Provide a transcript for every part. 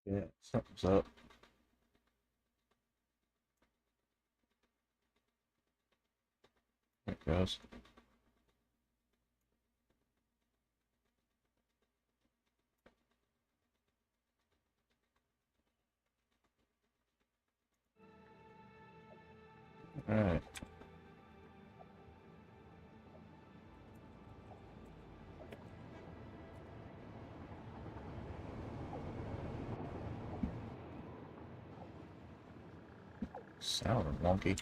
Yeah, something's up. There it goes. Alright. Sounding wonky.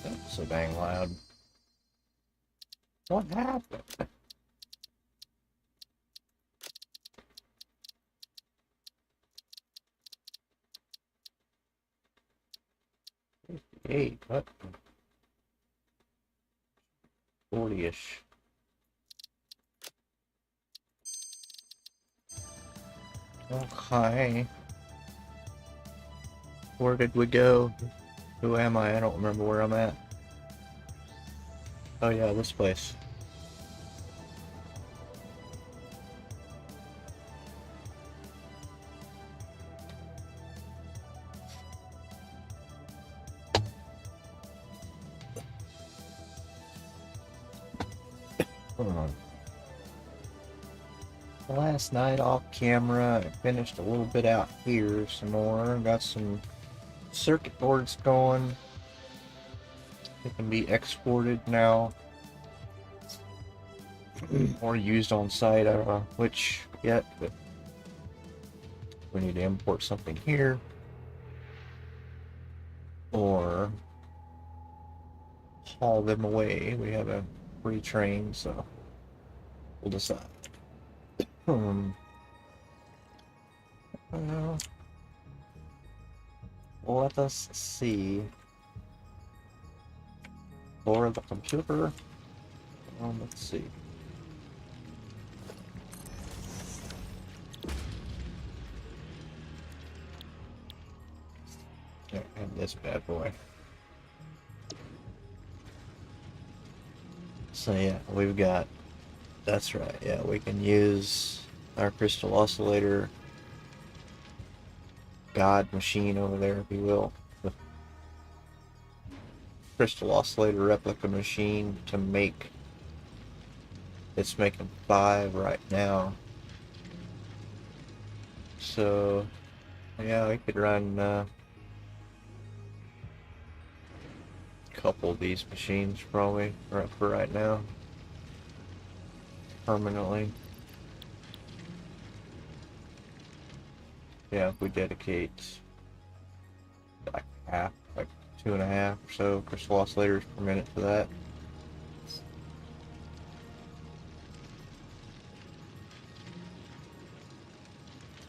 That's so dang loud. What happened? Hey, what? 40-ish. Okay. Where did we go? Who am I? I don't remember where I'm at. Oh yeah, this place. Hold on. Last night off camera, I finished a little bit out here some more. Got some circuit boards going. They can be exported now or used on site. I don't know which yet, but we need to import something here or haul them away. We have a free train, so we'll decide. Well, let us see. For the computer. Let's see. Yeah, and this bad boy. So yeah, we've got. That's right. Yeah, we can use our crystal oscillator god machine over there, if you will. The crystal oscillator replica machine to make. It's making 5 right now. So yeah, we could run a couple of these machines probably for right now. Permanently. Yeah, if we dedicate like half, like 2.5 or so crystal oscillators per minute for that.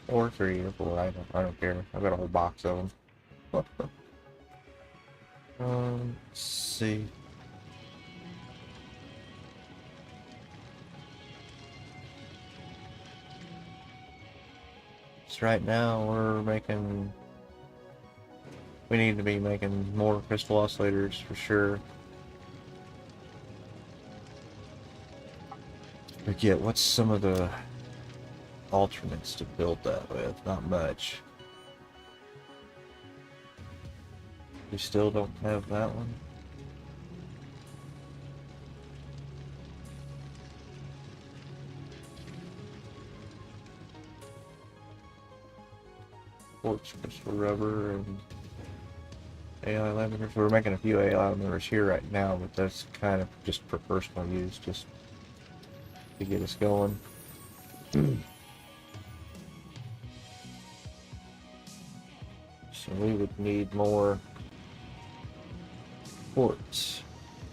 Or 3 or 4, I don't care. I've got a whole box of them. Let's see. So right now we need to be making more crystal oscillators for sure. Forget what's some of the alternates to build that with. Not much. We still don't have that one. Quartz crystal rubber and AI laminators. We're making a few AI laminators here right now, but that's kind of just for personal use, just to get us going. So we would need more quartz,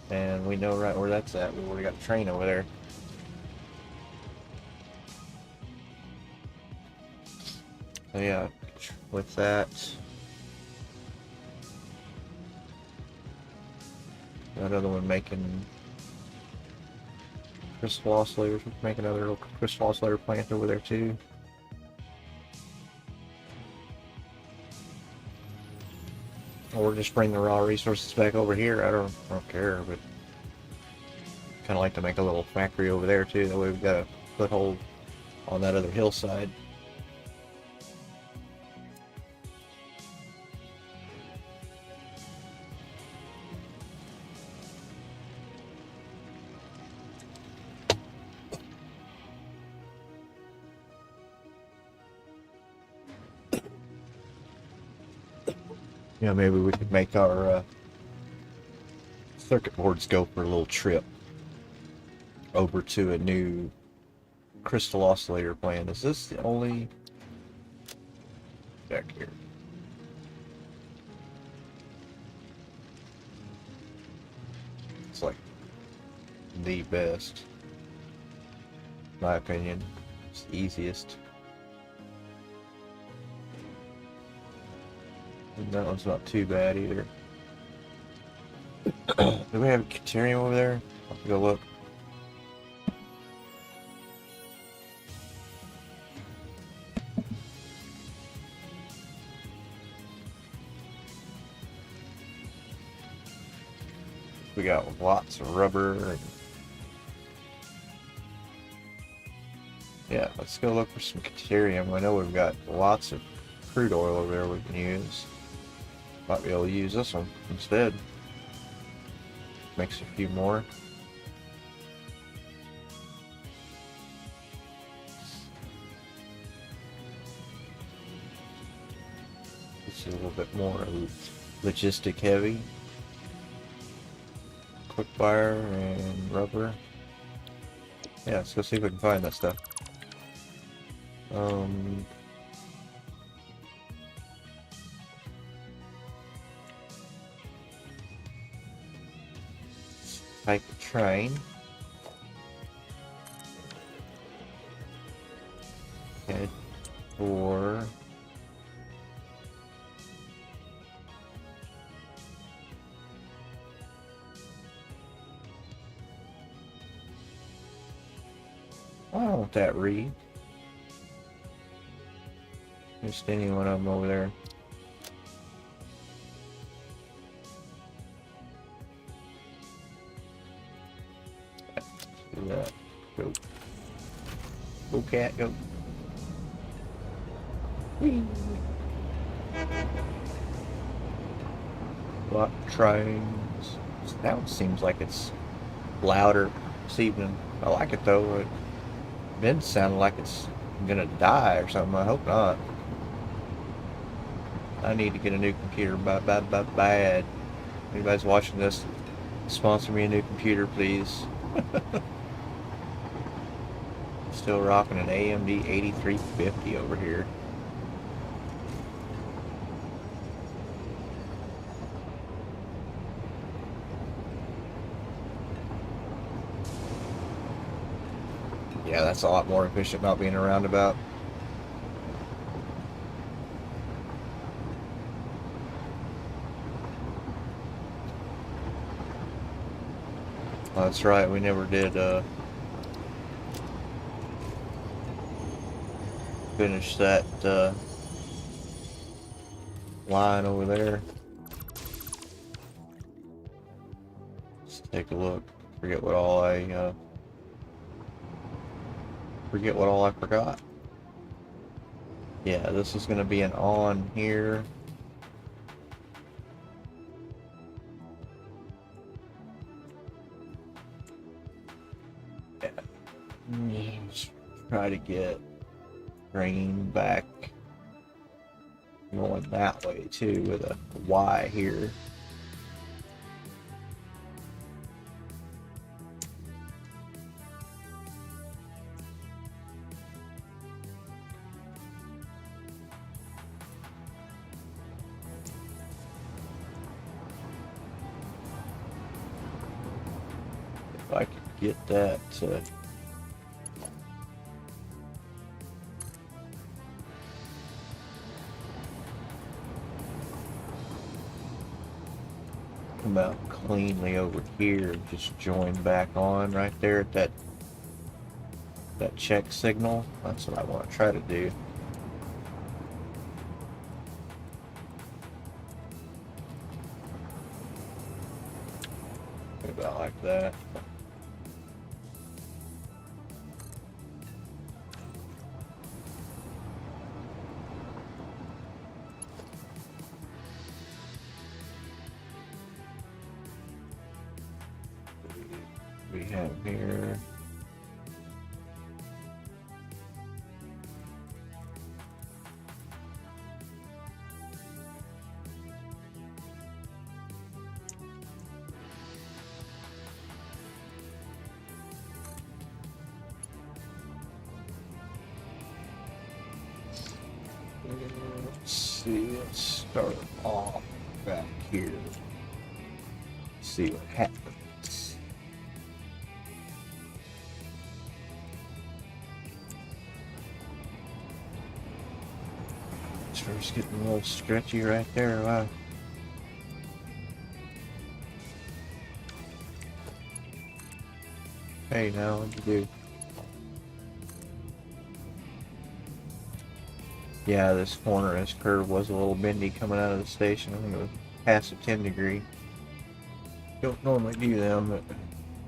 and we know right where that's at. We already got a train over there. So yeah, with that, another one making crystal oscillators. We can make another little crystal oscillator plant over there too. Or just bring the raw resources back over here. I don't care, but kind of like to make a little factory over there too. That way we've got a foothold on that other hillside. Yeah, maybe we could make our circuit boards go for a little trip over to a new crystal oscillator plant. Is this the only... Back here. It's like the best, in my opinion. It's the easiest. And that one's not too bad either. Do we have Caterium over there? I'll have to go look. We got lots of rubber. And... yeah, let's go look for some Caterium. I know we've got lots of crude oil over there we can use. Might be able to use this one instead. Makes a few more. This is a little bit more logistic heavy. Quick fire and rubber. Yeah, let's go see if we can find that stuff. Take the train. Head for I don't want that read. Just any one of them over there. Do that. Go. Go cat, go. Whee. Lot of trains. That one seems like it's louder this evening. I like it though. It been sounding like it's gonna die or something. I hope not. I need to get a new computer bad. Anybody's watching this, sponsor me a new computer, please. Still rocking an AMD 8350 over here. Yeah, that's a lot more efficient not being a roundabout. Oh, that's right, we never did finish that line over there. Let's take a look. Forget what all I forgot. Yeah, this is going to be an on here. Yeah. Let's try to get grain back going that way too with a Y here. If I could get that come out cleanly over here and just join back on right there at that check signal. That's what I want to try to do. that. We have here. Let's see, let's start off back here. See what happens. Starts getting a little stretchy right there. Wow. Hey, now what'd you do? Yeah, this corner, this curve was a little bendy coming out of the station. I'm going to pass a 10 degree. Don't normally do them, but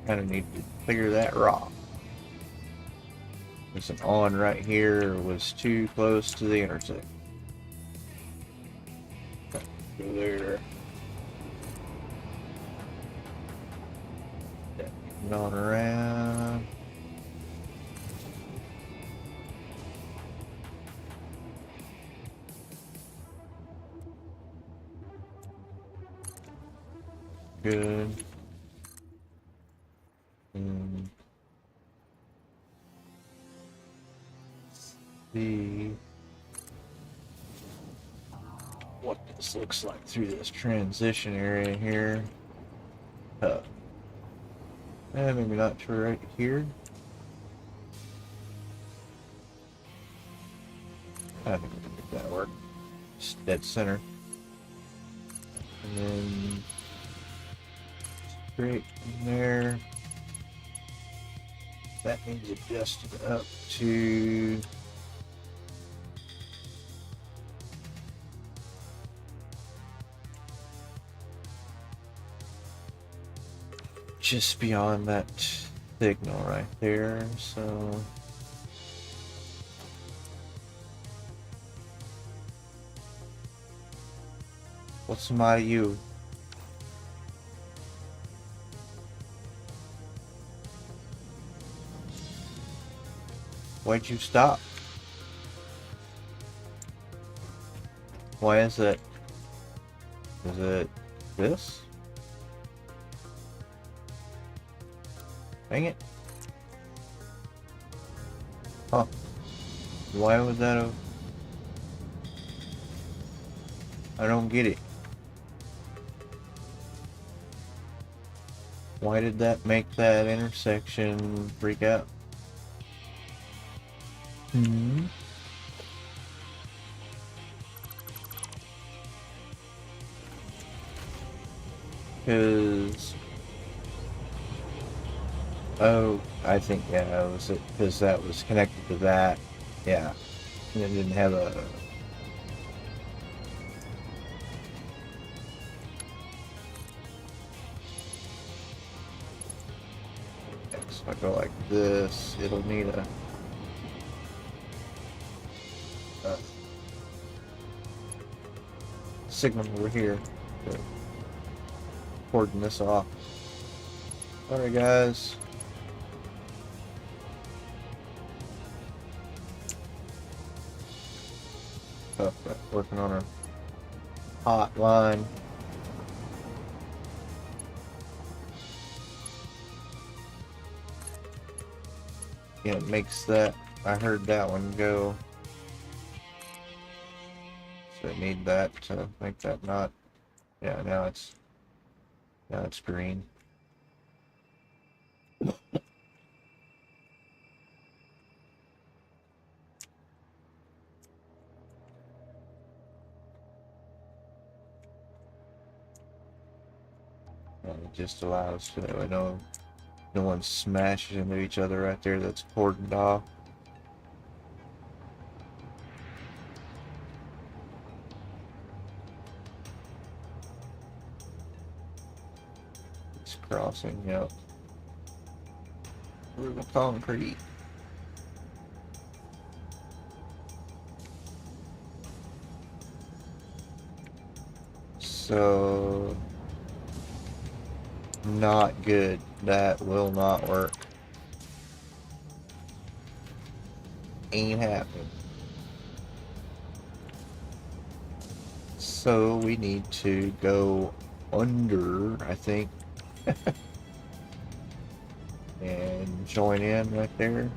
kind of need to clear that rock. There's an on right here, was too close to the intersection. Go there. Getting on around. Good. See what this looks like through this transition area here. Maybe not to right here. I think we can make that work. Just dead center. And then straight in there. That needs adjusted up to just beyond that signal right there, so what's the matter you? Why'd you stop? Why is it? Is it this? Dang it. Huh. Why was that a... I don't get it. Why did that make that intersection freak out? Hmm. Because... Oh, I think, yeah, it was because that was connected to that. Yeah. And it didn't have a... So I go like this, it'll need a signal over here to cordon this off. Alright guys. Working on a hot line. Yeah, it makes that, I heard that one go. So I need that to make that not, yeah, now it's green. And it just allows to, no one smashes into each other right there. That's cordoned off. It's crossing, yep. Through the concrete. So, not good. That will not work. Ain't happening. So we need to go under, I think, and join in right there.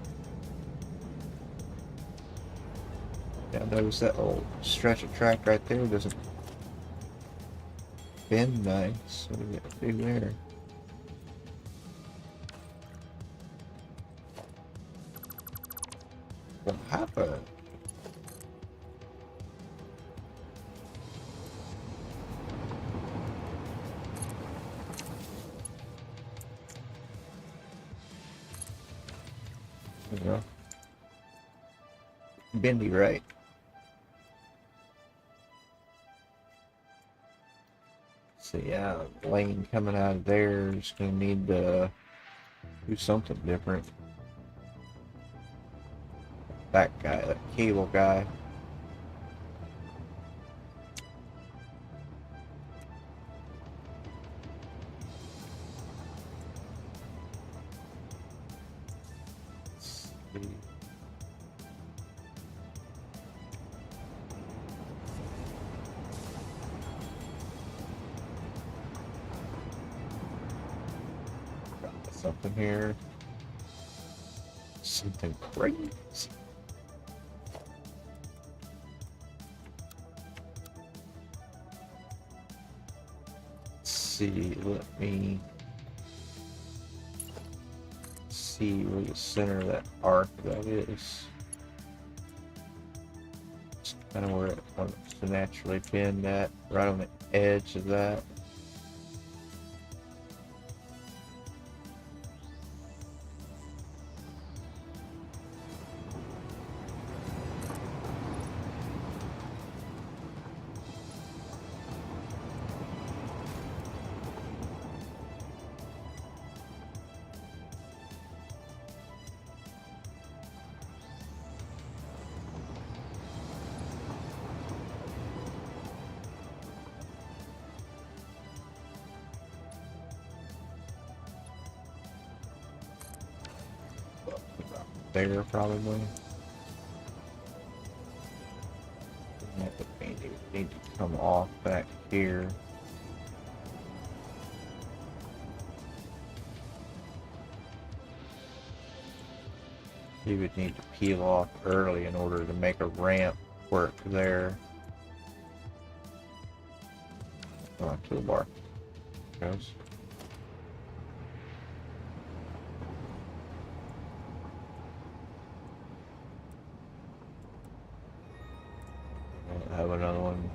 Yeah, notice that little stretch of track right there doesn't bend nice. What do we got to do there? What happened? You know, bendy right. So yeah, lane coming out of there is gonna need to do something different. That guy, that cable guy. Let's see. Got something here. Something crazy. See, let me see where the center of that arc that is. It's kind of where it wants to naturally bend at, right on the edge of that. There probably. That would need to come off back here. He would need to peel off early in order to make a ramp work there. Come on, toolbar. Goes. I'll have another one.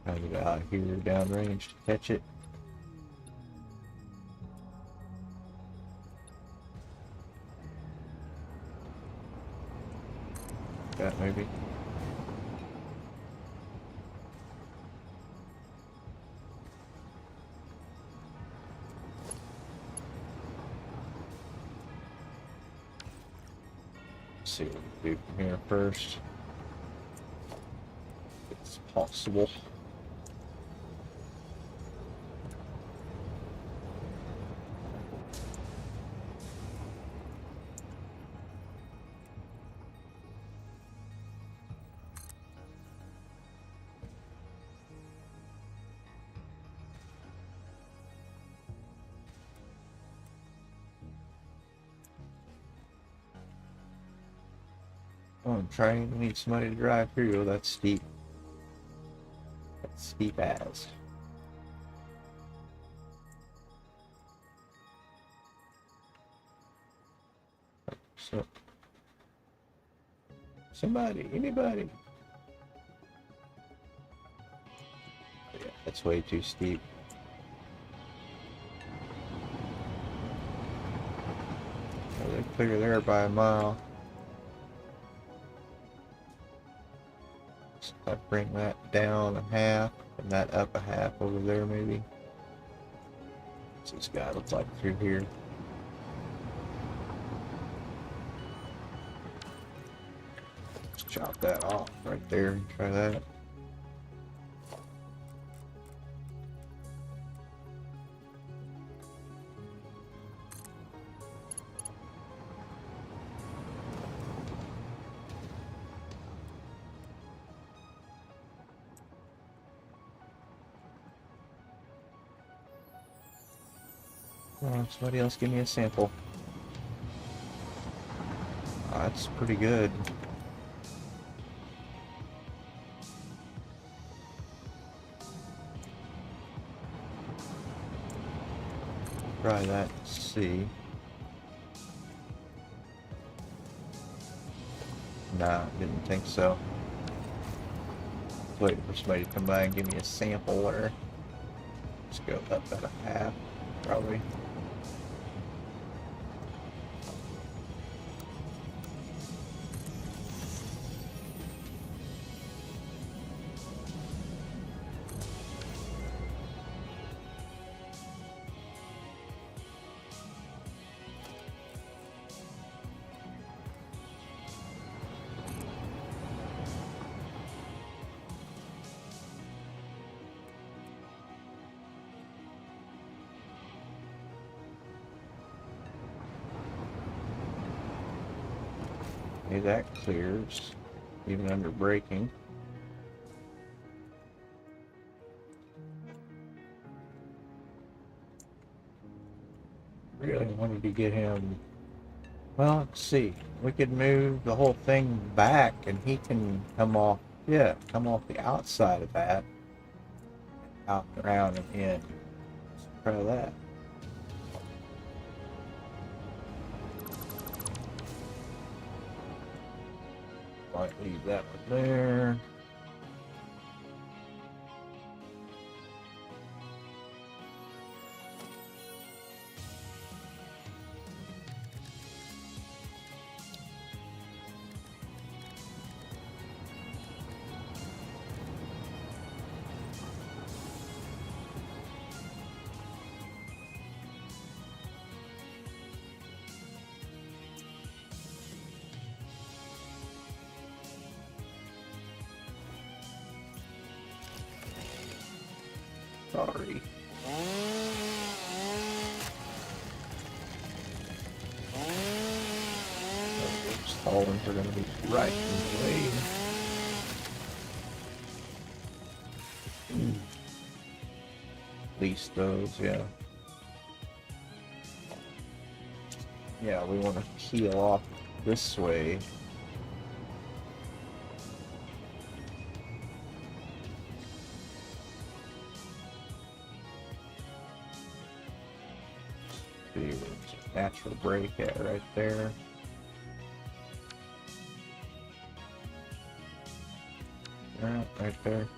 Try to get out here downrange to catch it. That maybe. Let's see what we do from here first. It's possible. Oh, I'm trying to need somebody to drive through. Oh, that's steep. That's steep as. So, somebody, anybody. Yeah, that's way too steep. Oh, they clear there by a mile. I bring that down a half and that up a half over there maybe. What's this guy look like through here? Let's chop that off right there and try that. Oh, somebody else give me a sample. Oh, that's pretty good. Try that and see. Nah, didn't think so. Waiting for somebody to come by and give me a sample or just go up at a half, probably. Okay, that clears, even under braking. Really wanted to get him. Well, let's see. We could move the whole thing back and he can come off, yeah, come off the outside of that. Out and around and in. Let's try that. Might leave that one there. Sorry. Those stallings are going to be right in the way. At least those, yeah. Yeah, we want to peel off this way. See where's the natural break at right there. Right there.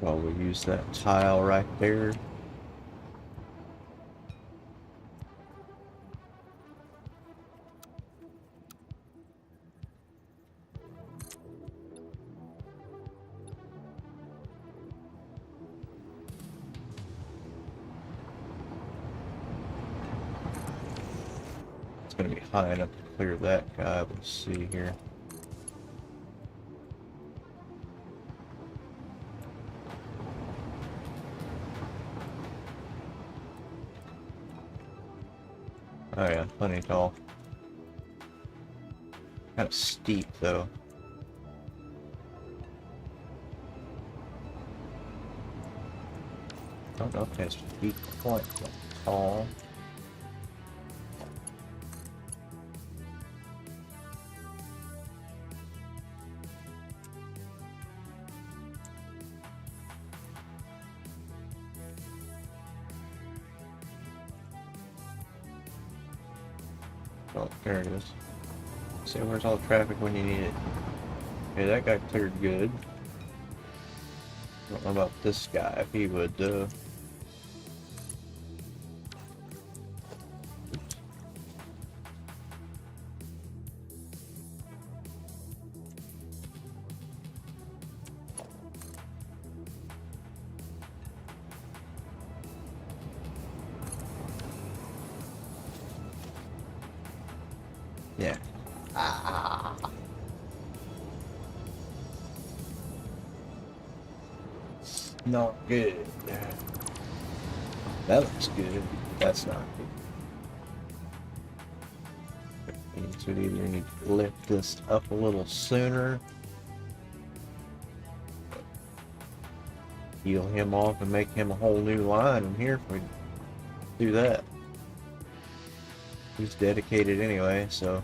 Well, we'll use that tile right there. going to be high enough to clear that guy. Let's see here. Oh yeah, plenty tall. Kind of steep though. I don't know if it has to be quite that tall. Oh, there it is. See, where's all the traffic when you need it? Okay, that guy cleared good. I don't know about this guy, if he would, yeah. Ah. Not good. That looks good. That's not good. Means we either need to lift this up a little sooner, heal him off, and make him a whole new line in here if we do that. He's dedicated anyway, so.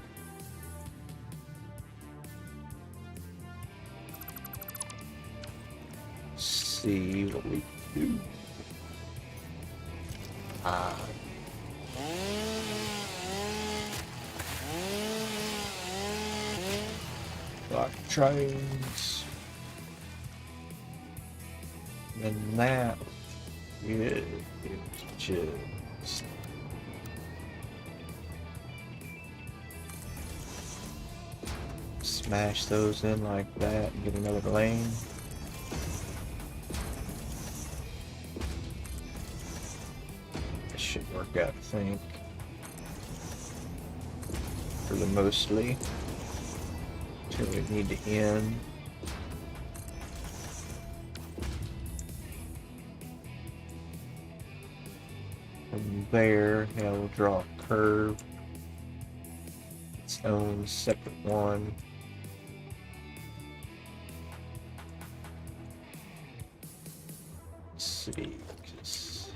See what we can do. Like trains. And that is just smash those in like that and get another lane. This should work out, I think, for the mostly. So we need to end. From there, yeah, we'll draw a curve. Its own separate one. Let's see, 'cause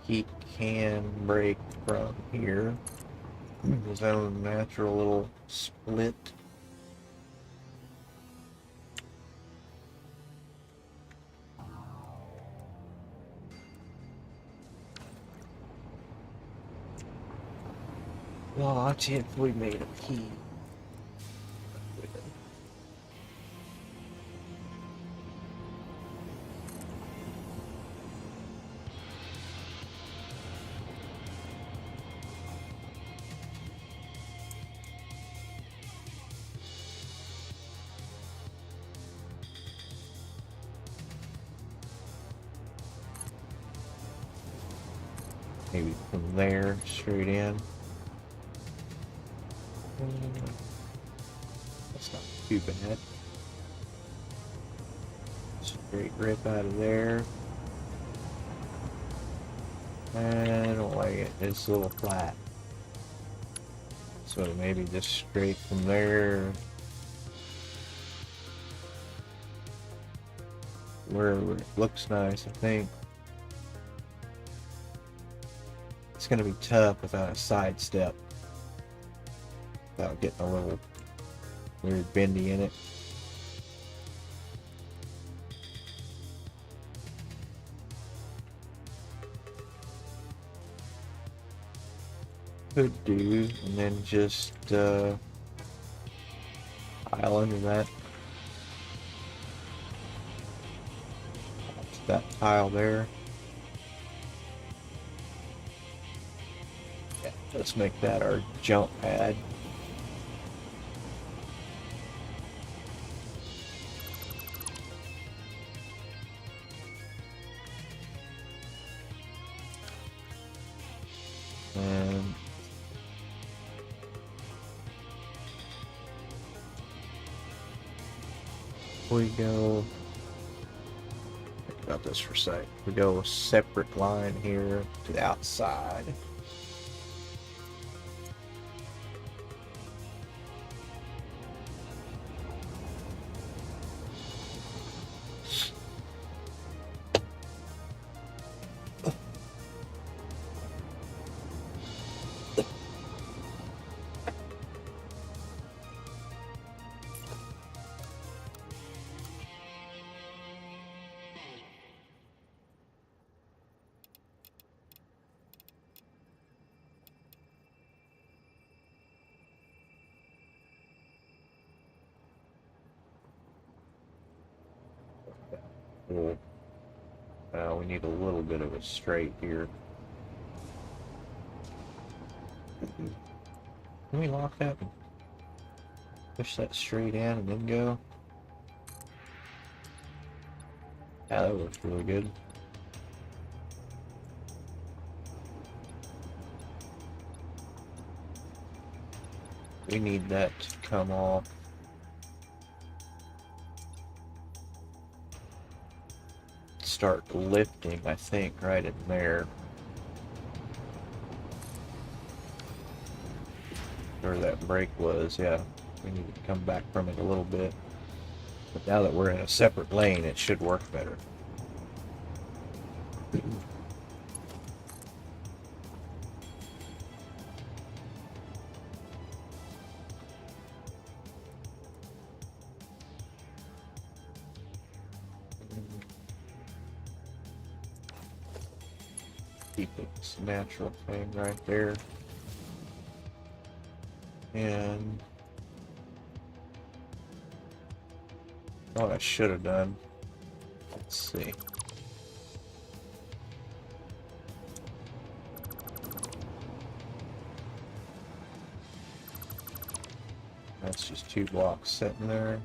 he can break from here. His own natural little split. Watch if we made a key. Maybe from there straight in. That's not too bad. Straight rip out of there. And we'll lay it this little flat. So maybe just straight from there. Where it looks nice, I think. It's going to be tough without a side step. Without getting a little weird bendy in it. Could do, and then just pile under that. That tile there. Yeah, let's make that our jump pad. And We go, think about this for a sec. We go a separate line here to the outside. Cool. We need a little bit of a straight here. Can we lock that and push that straight in and then go? Yeah, that works really good. We need that to come off. Start lifting, I think, right in there. Where that break was, yeah. We need to come back from it a little bit. But now that we're in a separate lane, it should work better. Keep this natural thing right there. And what I should have done, let's see. That's just 2 blocks sitting there.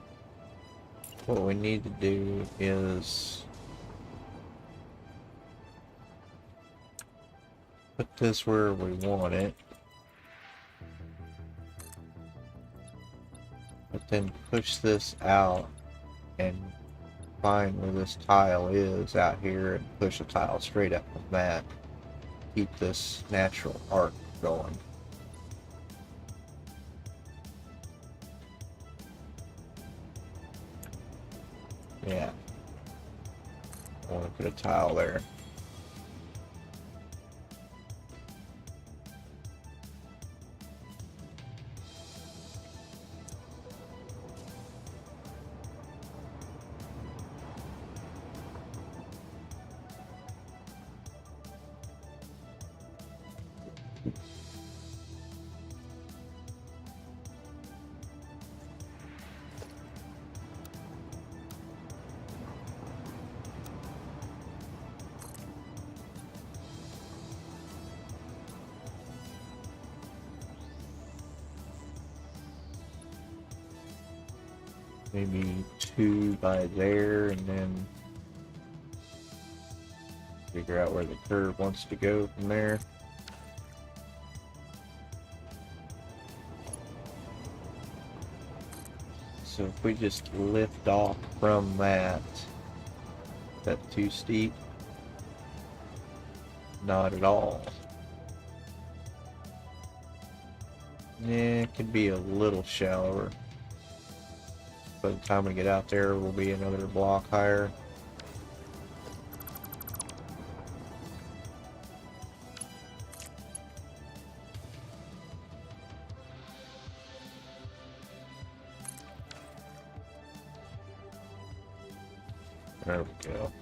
What we need to do is put this where we want it. But then push this out and find where this tile is out here and push a tile straight up from that. Keep this natural arc going. Yeah. I want to put a tile there. Maybe 2 by there, and then figure out where the curve wants to go from there. So if we just lift off from that, that's too steep? Not at all. Yeah, it could be a little shallower. By the time we get out there, we'll be another block higher. There we go.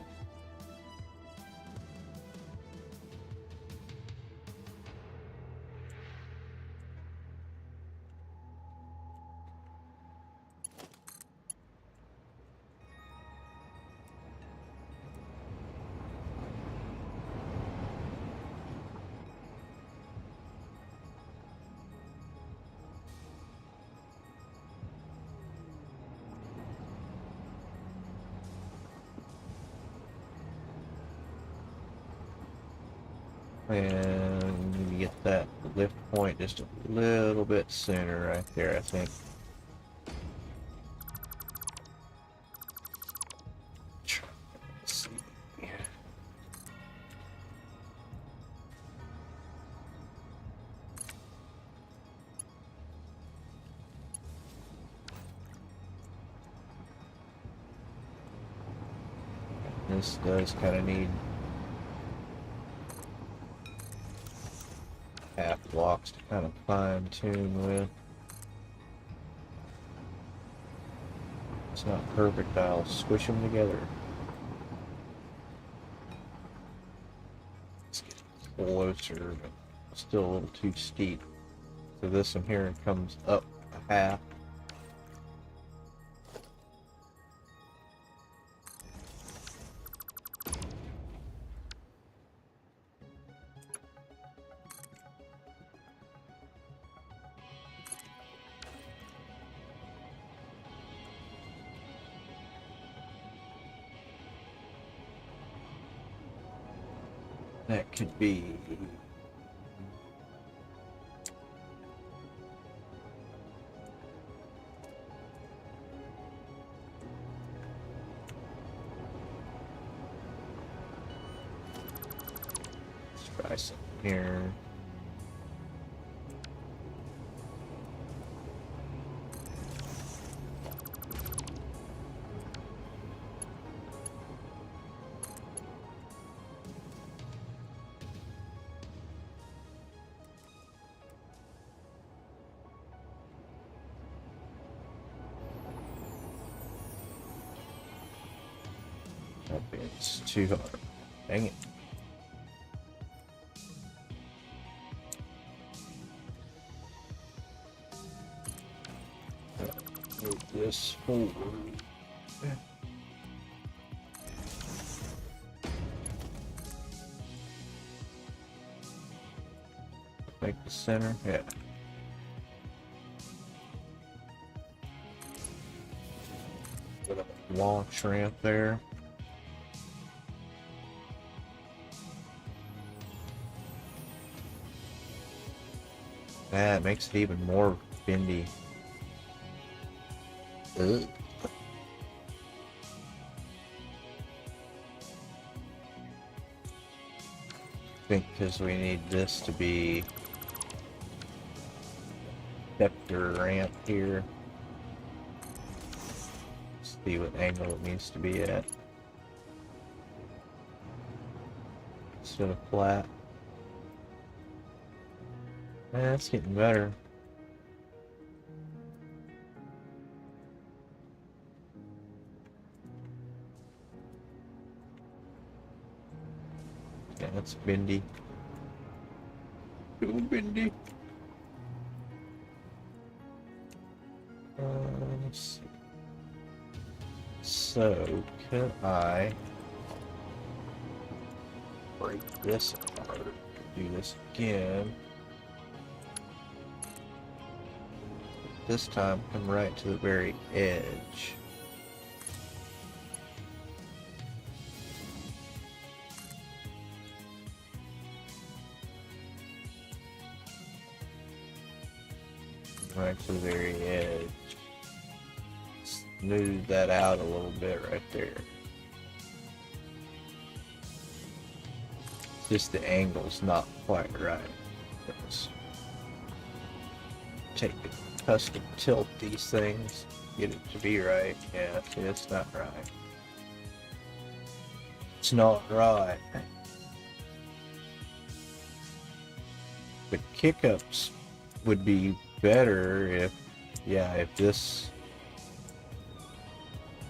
And we need to get that lift point just a little bit sooner right there, I think. This does kind of need half blocks to kind of fine tune with. It's not perfect, I'll squish them together. Let's get closer, but still a little too steep. So this one here comes up a half. That could be try some here. It's too hard. Dang it. Move this forward. Make the center, yeah. Put a launch ramp there. That makes it even more bendy. Ugh. I think because we need this to be vector ramp here. See what angle it needs to be at. Instead of flat. That's getting better. Yeah, that's bendy. Too bendy. Let's see. So, could I break this apart? Do this again. This time, come right to the very edge. Right to the very edge. Smooth that out a little bit right there. Just the angle's not quite right. Let's take it. Custom tilt these things, get it to be right. Yeah, see, it's not right. It's not right. The kick-ups would be better if, yeah, if this.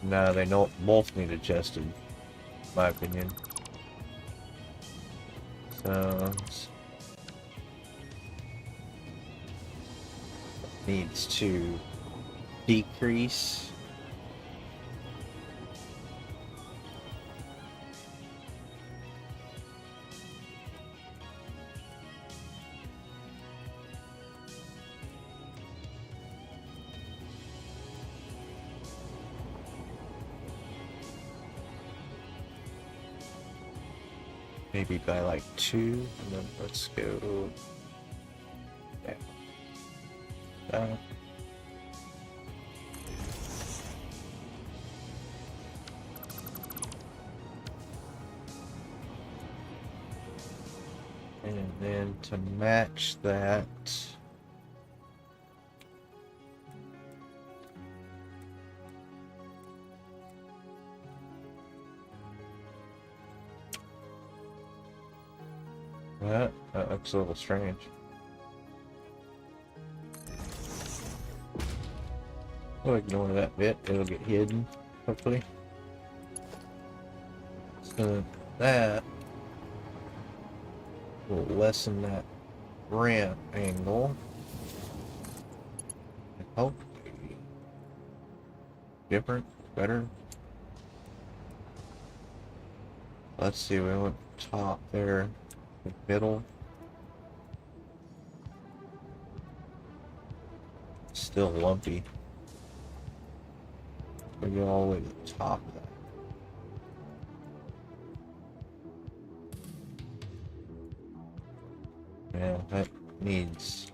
No, they don't both need adjusted, in my opinion. So needs to decrease. Maybe by like 2, and then let's go down. And then to match that, That looks a little strange. We'll ignore that bit. It'll get hidden, hopefully. So that will lessen that ramp angle. And hopefully different, better. Let's see, we went top there, the middle. Still lumpy. We go all the way to the top of that. Man, that needs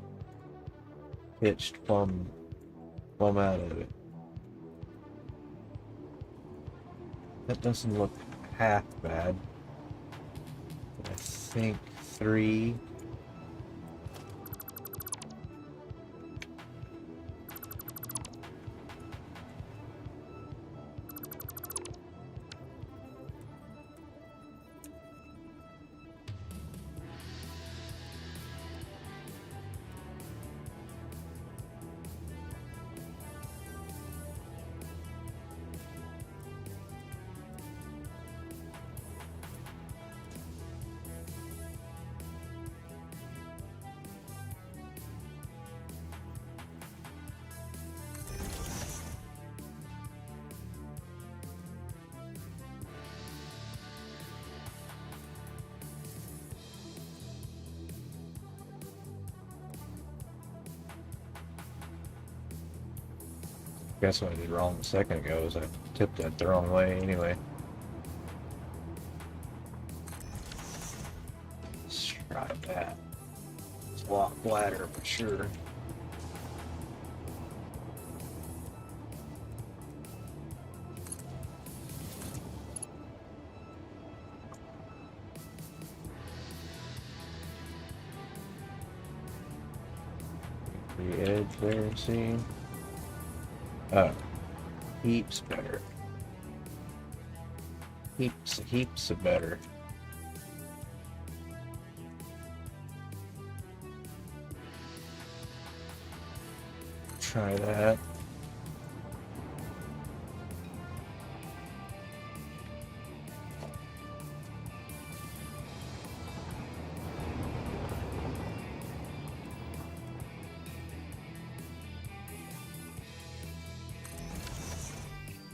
pitched plumb out of it. That doesn't look half bad. I think 3. Guess what I did wrong a second ago is I tipped that the wrong way anyway. Let's try that. It's a lot flatter for sure. The edge there, see? Oh, heaps better. Heaps of better. Try that.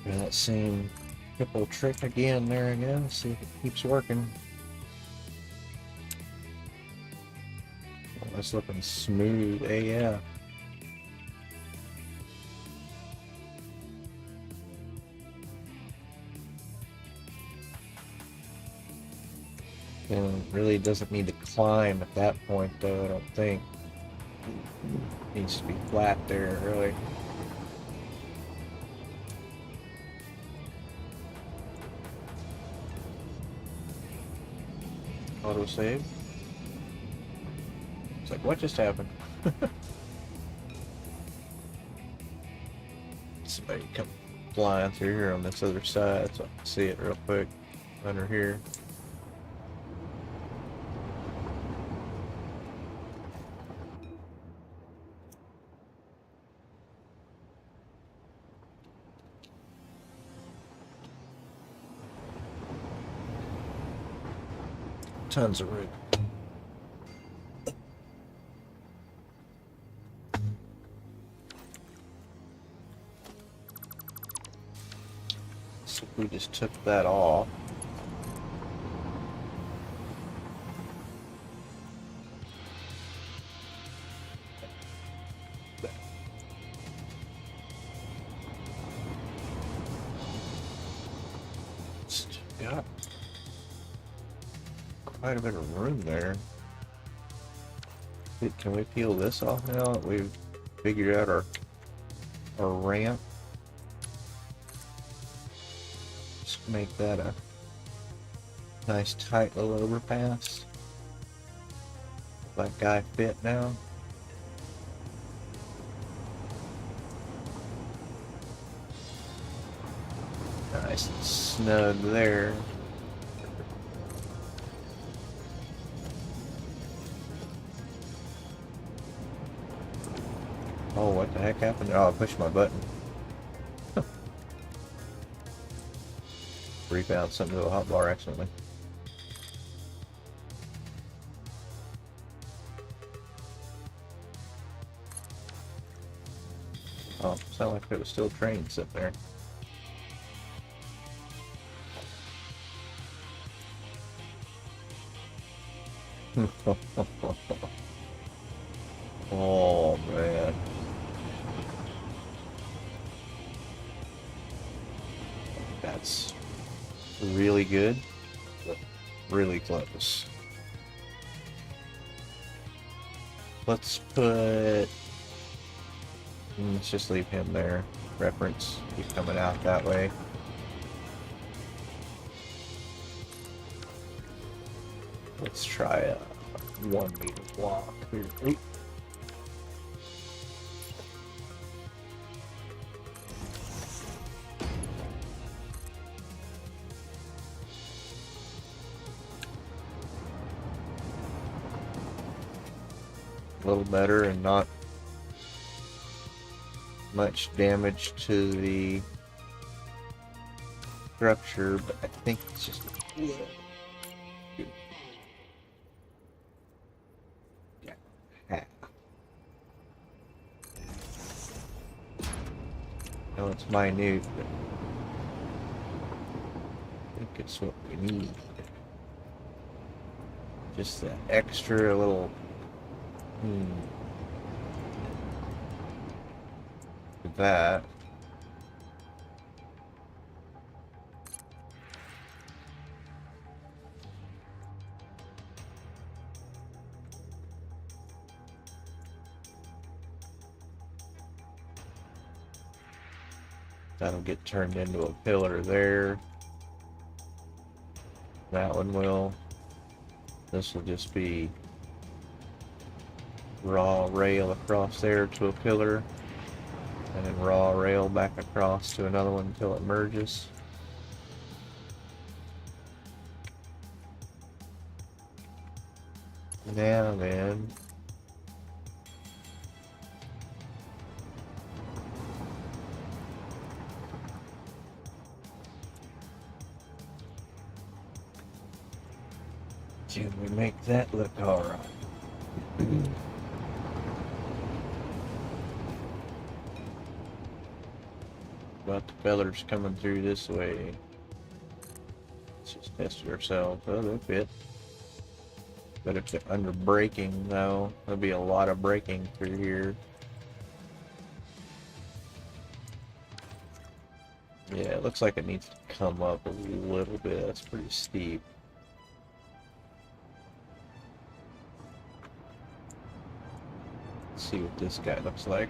That same triple trick again there again. See if it keeps working. Oh, that's looking smooth AF. And it really doesn't need to climb at that point though, I don't think. It needs to be flat there really. Auto save. It's like, what just happened? Somebody come flying through here on this other side so I can see it real quick under here. Tons of room. So we just took that off. Got quite a bit of room there. Can we peel this off now that we've figured out our ramp? Just make that a nice tight little overpass. That guy fit now. Nice and snug there. Oh, what the heck happened? Oh, I pushed my button. Rebound something to a hotbar accidentally. Oh, sounded like there was still trains sitting there. Oh, man. That's really good, but really close. Let's put... Let's just leave him there. Reference, keep coming out that way. Let's try a 1 meter block here. Oop. A little better and not much damage to the structure, but I think it's just a little. Yeah. No, it's minute, but I think it's what we need. Just that extra little that. That'll get turned into a pillar there. That one will. This will just be raw rail across there to a pillar, and then raw rail back across to another one until it merges. Now then, can we make that look alright? But the pillars coming through this way. Let's just test it ourselves. Oh, they'll fit. But if they're under braking, though, there'll be a lot of braking through here. Yeah, it looks like it needs to come up a little bit. That's pretty steep. Let's see what this guy looks like.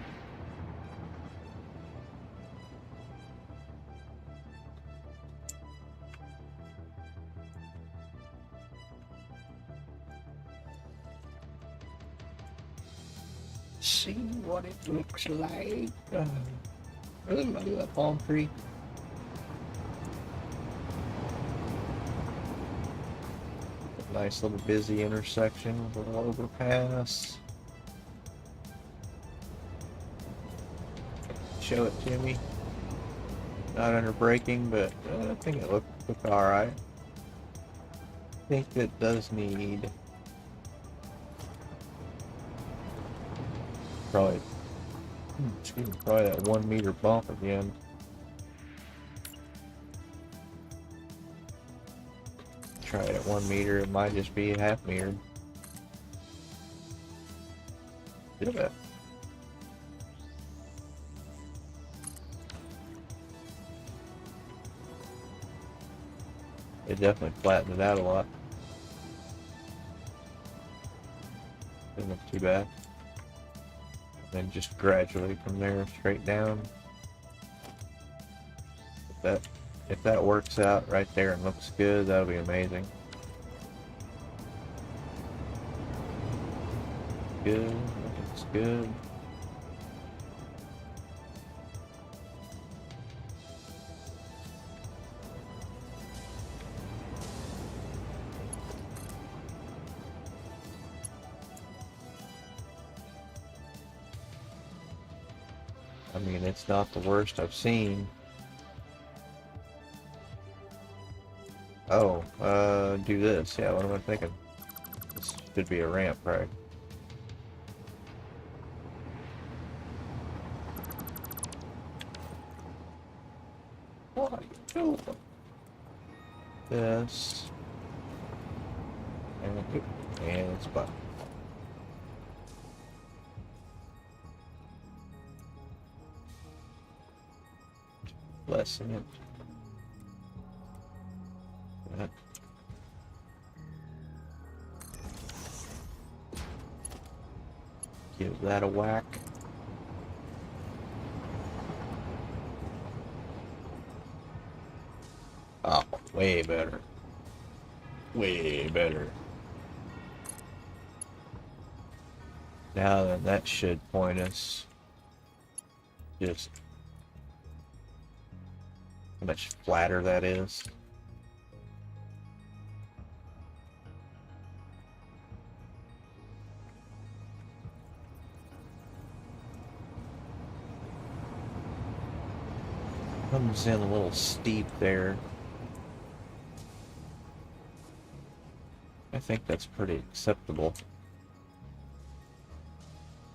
See what it looks like. A palm tree. A nice little busy intersection with a little overpass. Show it to me. Not under braking, but I think it looked alright. I think it does need probably that 1 meter bump at the end. Try it at 1 meter, it might just be a half meter. Do that. It definitely flattened it out a lot. Didn't look too bad. Then just gradually from there straight down. If that works out right there and looks good, that'll be amazing. Good, looks good. I mean, it's not the worst I've seen. Oh, do this. Yeah, what am I thinking? This should be a ramp, right? What are you doing? This. And it's button. Lessen it. That. Give that a whack. Oh, way better. Way better. Now then, that should point us just how much flatter that is. Comes in a little steep there. I think that's pretty acceptable.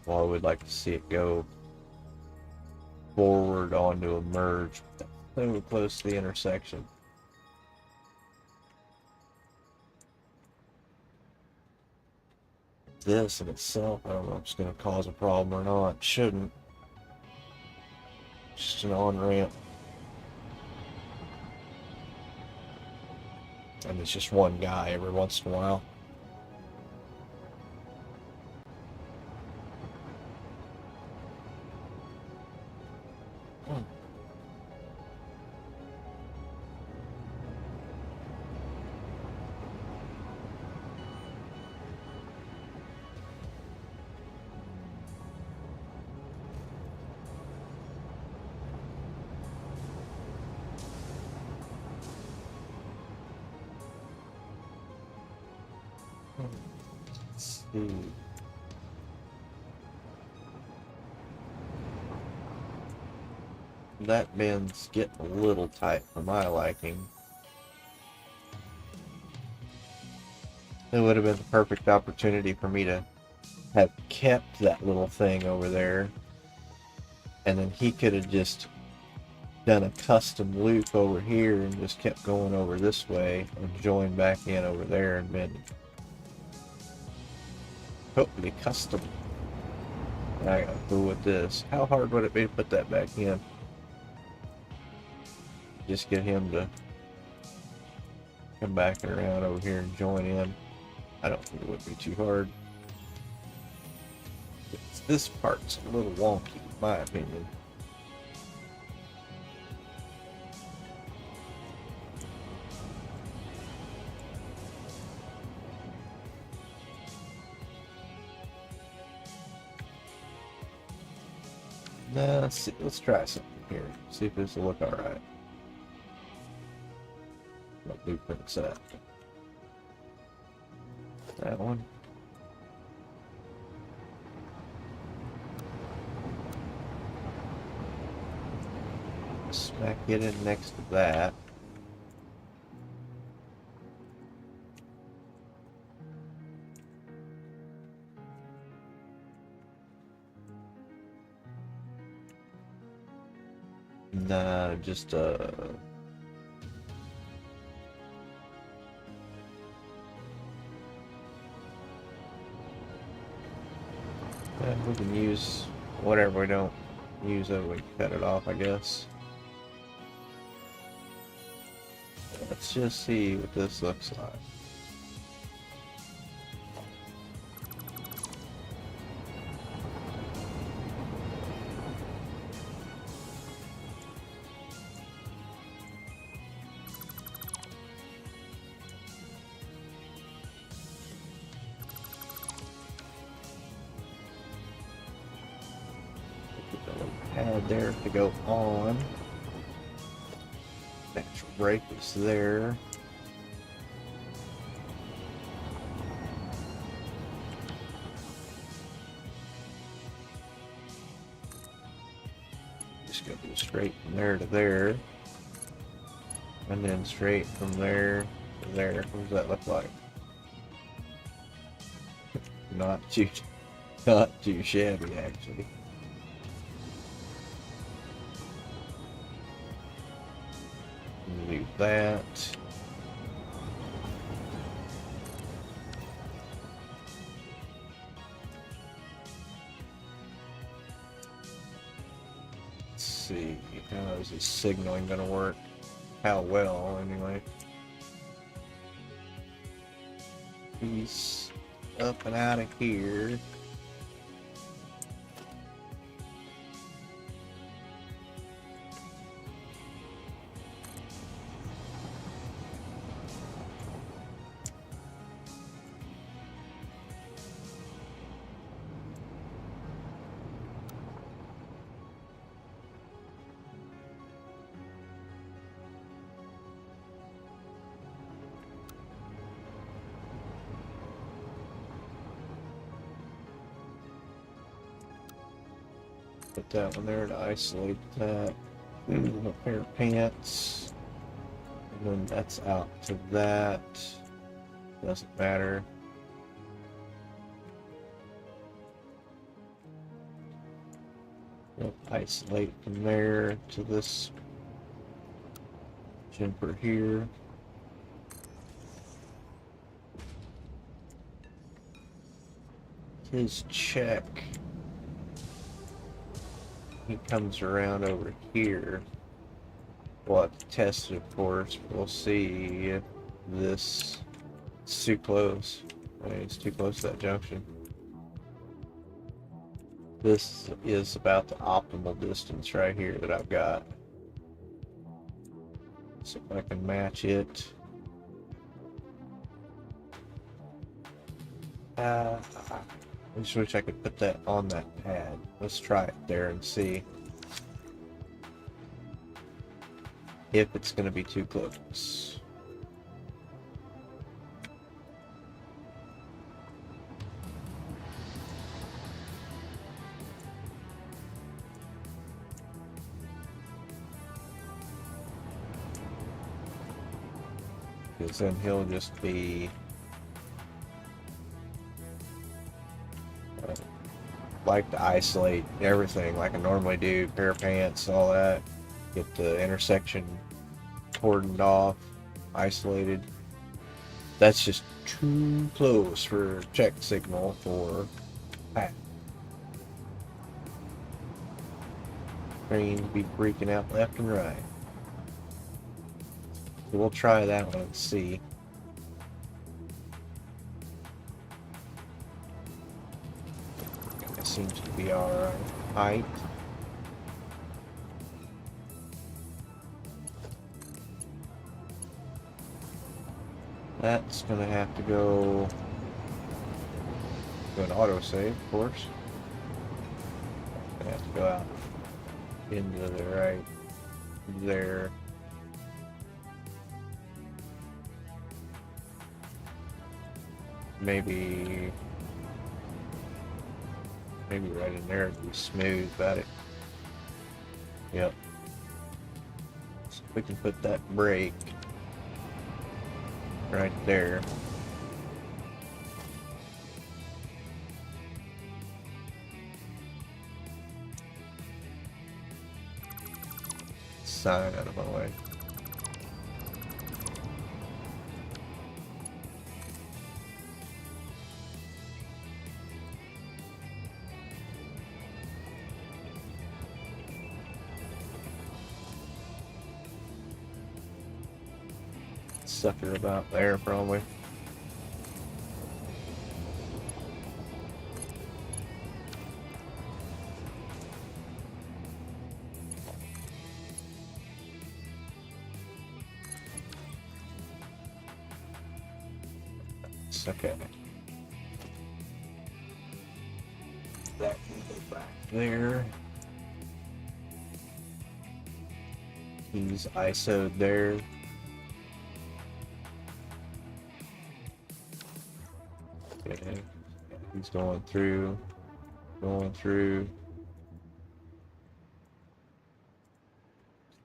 Well, I would like to see it go forward onto a merge so close to the intersection. This in itself, I don't know if it's going to cause a problem or not. It shouldn't. Just an on-ramp. And it's just one guy every once in a while. Let's see. That bend's getting a little tight for my liking. It would have been the perfect opportunity for me to have kept that little thing over there, and then he could have just done a custom loop over here and just kept going over this way and joined back in over there and been totally custom. I gotta go with this. How hard would it be to put that back in? Just get him to come back and around over here and join in. I don't think it would be too hard. This part's a little wonky, in my opinion. Now, let's see. Let's try something here. See if this will look all right. What blueprint's that? That one. Smack it in next to that. Nah, just we can use whatever we don't use it, we can cut it off, I guess. Let's just see what this looks like. Pad there to go on. Natural brake is there. there to there. And then straight from there to there. What does that look like? Not too, not too shabby, actually. Do that. Let's see, how is this signaling going to work? How well, anyway. He's up and out of here. Put that one there to isolate that. A pair of pants. And then that's out to that. Doesn't matter. We'll isolate from there to this jumper here. His check. He comes around over here. We'll have to test it, of course. We'll see if this is too close. It's too close to that junction. This is about the optimal distance right here that I've got. So if I can match it. I just wish I could put that on that pad. Let's try it there and see if it's going to be too close. Because then he'll just be like to isolate everything like I normally do, pair of pants, all that. Get the intersection cordoned off, isolated. That's just too close for check signal for Pat. Trains be freaking out left and right. So we'll try that one and see. Seems to be our height. That's gonna have to go to an autosave, of course. Gonna have to go out into the right there. Maybe right in there to be smooth about it. Yep. So we can put that brake right there. Sign out of my way. Sucker about there, probably. It's okay. That can go back there. He's ISO'd there. Okay. He's going through.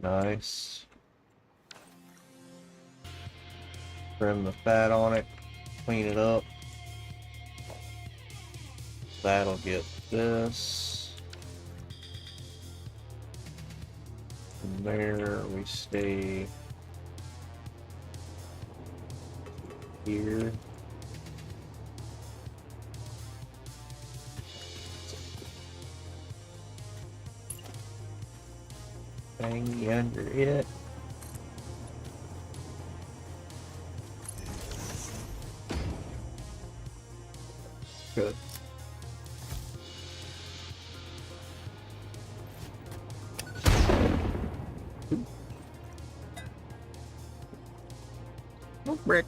Nice. Trim the fat on it, clean it up. That'll get this. From there we stay here. Bang under it. Good. Smoke break.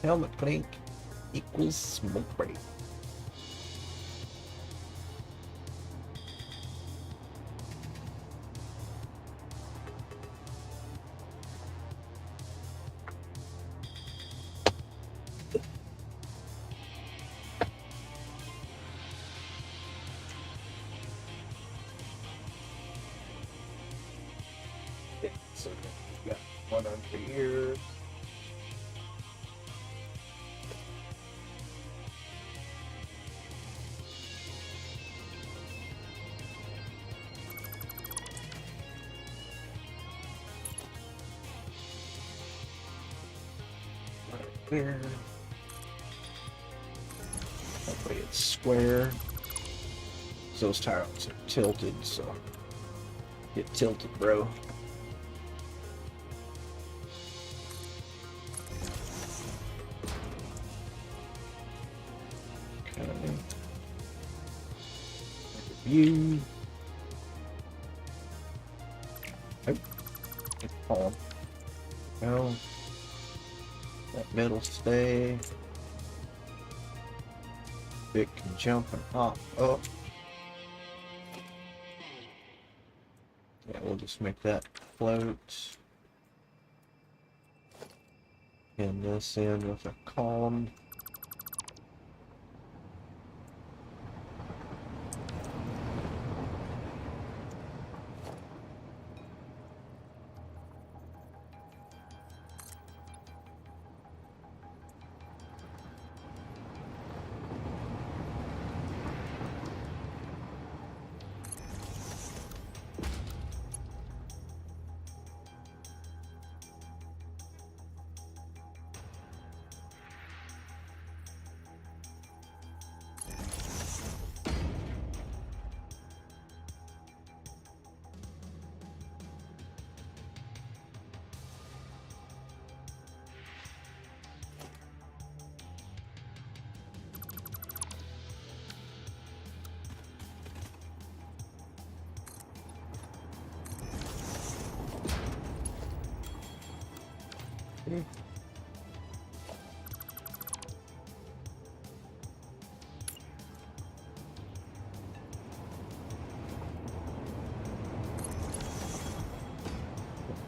Helmet clink equals smoke break. So we got one under here. Right here. Hopefully it's square. Those tires are tilted, so get tilted, bro. View. Oh, it's falling. No. That middle stay. It can jump and hop up. Yeah, we'll just make that float. Pin this in with a column.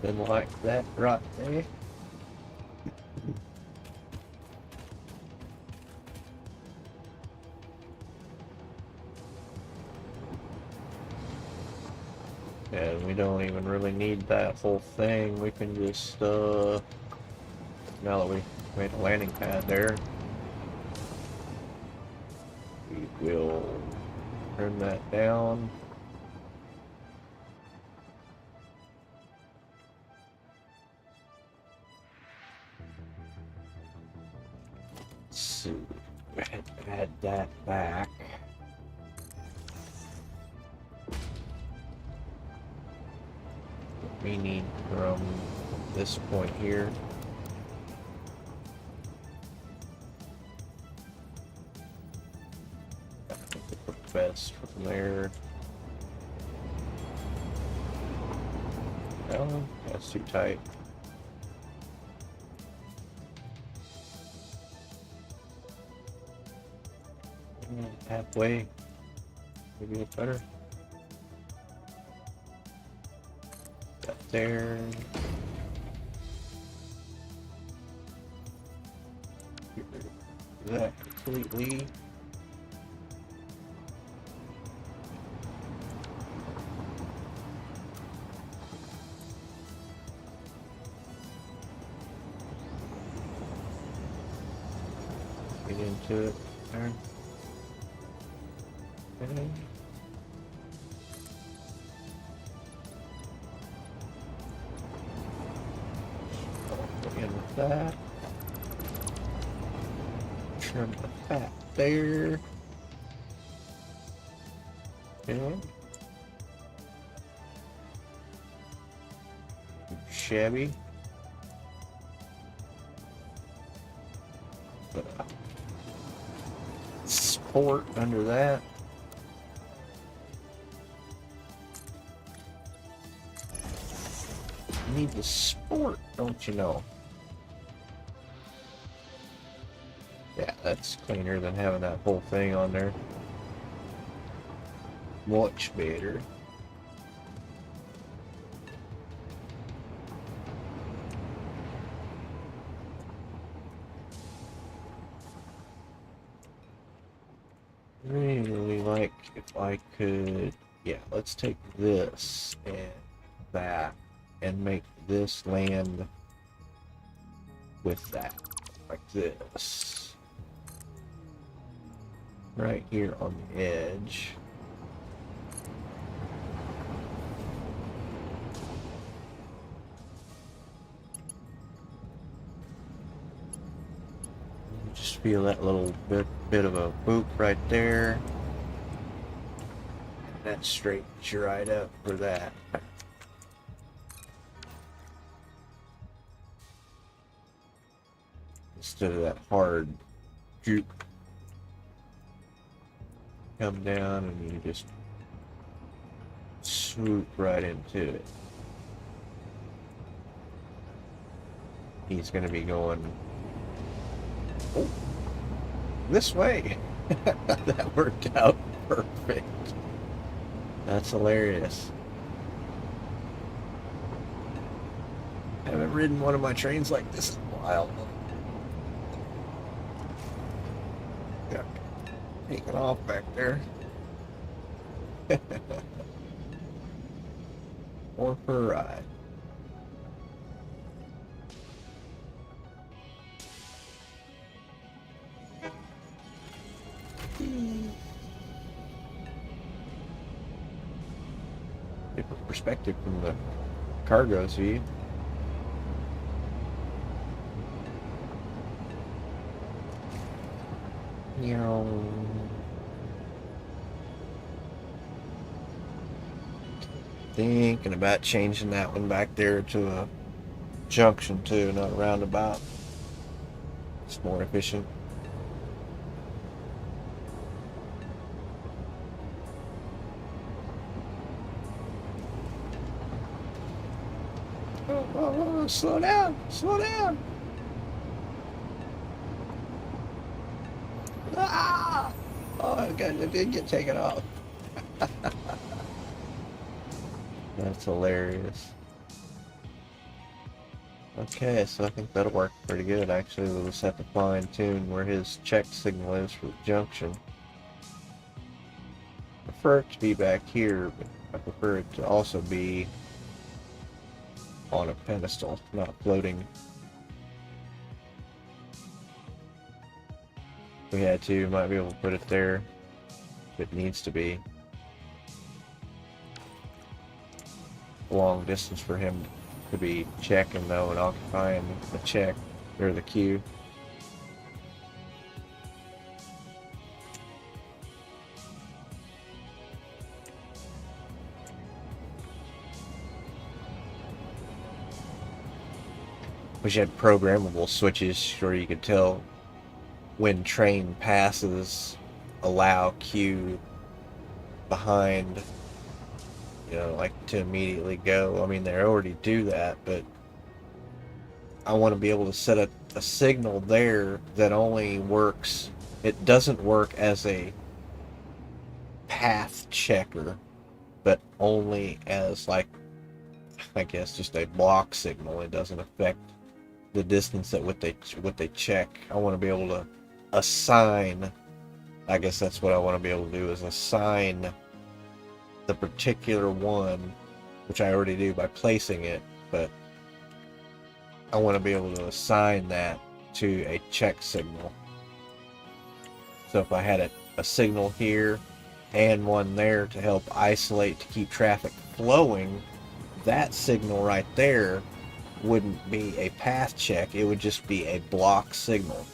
Something like that right there. And we don't even really need that whole thing. We can just, now that we made a landing pad there, we will turn that down. So, add that back. We need from this point here. I think the best from there. No, that's too tight. Halfway, maybe it's better. That there. Get rid of that completely. to it. There. Okay. Put in with that. Trim the fat there. Okay. Shabby. Sport under that. You need the sport, don't you know? Yeah, that's cleaner than having that whole thing on there. Much better. Really like if I could, yeah, let's take this and that and make this land with that, like this. Right here on the edge. Just feel that little bit of a boop right there. That straightens you right up for that. Instead of that hard droop. Come down and you just swoop right into it. He's going to be going this way. That worked out perfect. That's hilarious. I haven't ridden one of my trains like this in a while. Yeah, taking off back there. Or for a ride. Different perspective from the cargo's view. Thinking about changing that one back there to a junction too, not a roundabout. It's more efficient. Oh, slow down, slow down. Ah! Oh, God, it did get taken off. That's hilarious. Okay, so I think that'll work pretty good, actually. We'll just have to fine tune where his check signal is for the junction. I prefer it to be back here, but I prefer it to also be on a pedestal, not floating. If we had to, might be able to put it there if it needs to be. A long distance for him to be checking though and occupying the check or the queue. Wish you had programmable switches where you could tell when train passes, allow queue behind, you know, like to immediately go. I mean, they already do that, but I want to be able to set a signal there that only works, it doesn't work as a path checker, but only as, like, I guess just a block signal. It doesn't affect the distance at what they check. I want to be able to assign, I guess that's what I want to be able to do, is assign the particular one, which I already do by placing it, but I want to be able to assign that to a check signal. So if I had a signal here and one there to help isolate to keep traffic flowing, that signal right there wouldn't be a path check, it would just be a block signal.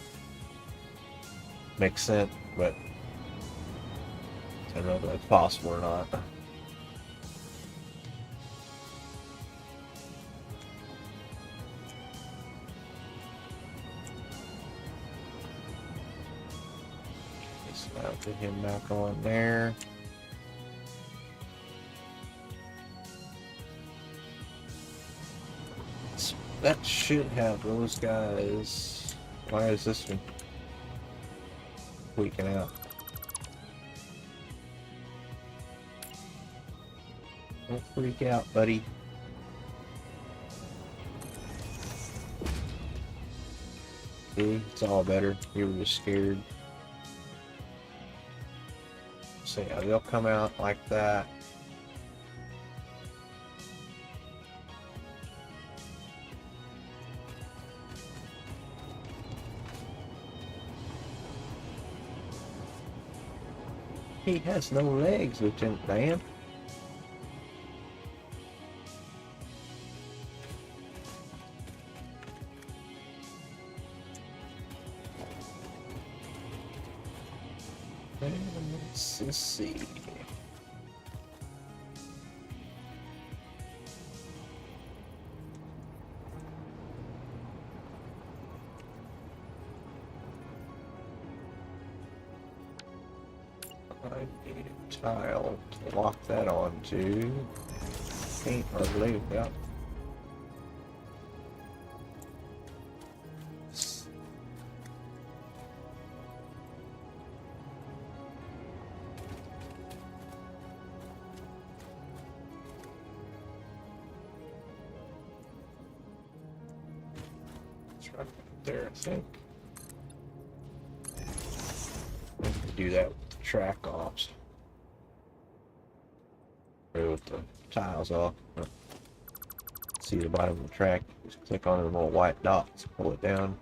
Makes sense, but I don't know if that's possible or not. So I'll put him back on there. That should have those guys. Why is this one tweaking out? Don't freak out, buddy. See, it's all better. You were just scared. So yeah, they'll come out like that. He has no legs, Lieutenant Dan. Let's see. I need a tile to lock that onto. Can't hardly, yeah. It's right there, I think. Do that with the track offs. Or with the tiles off. See the bottom of the track, just click on the little white dots, pull it down.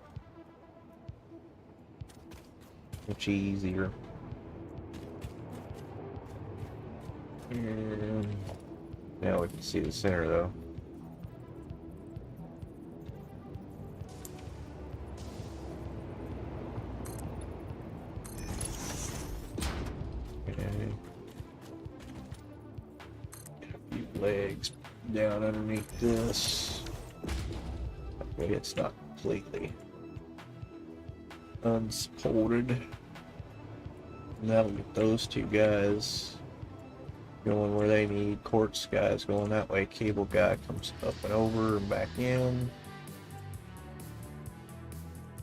Much easier. And now we can see the center though. Legs down underneath this. That way it's not completely unsupported. And that'll get those two guys going where they need. Quartz guys going that way. Cable guy comes up and over and back in.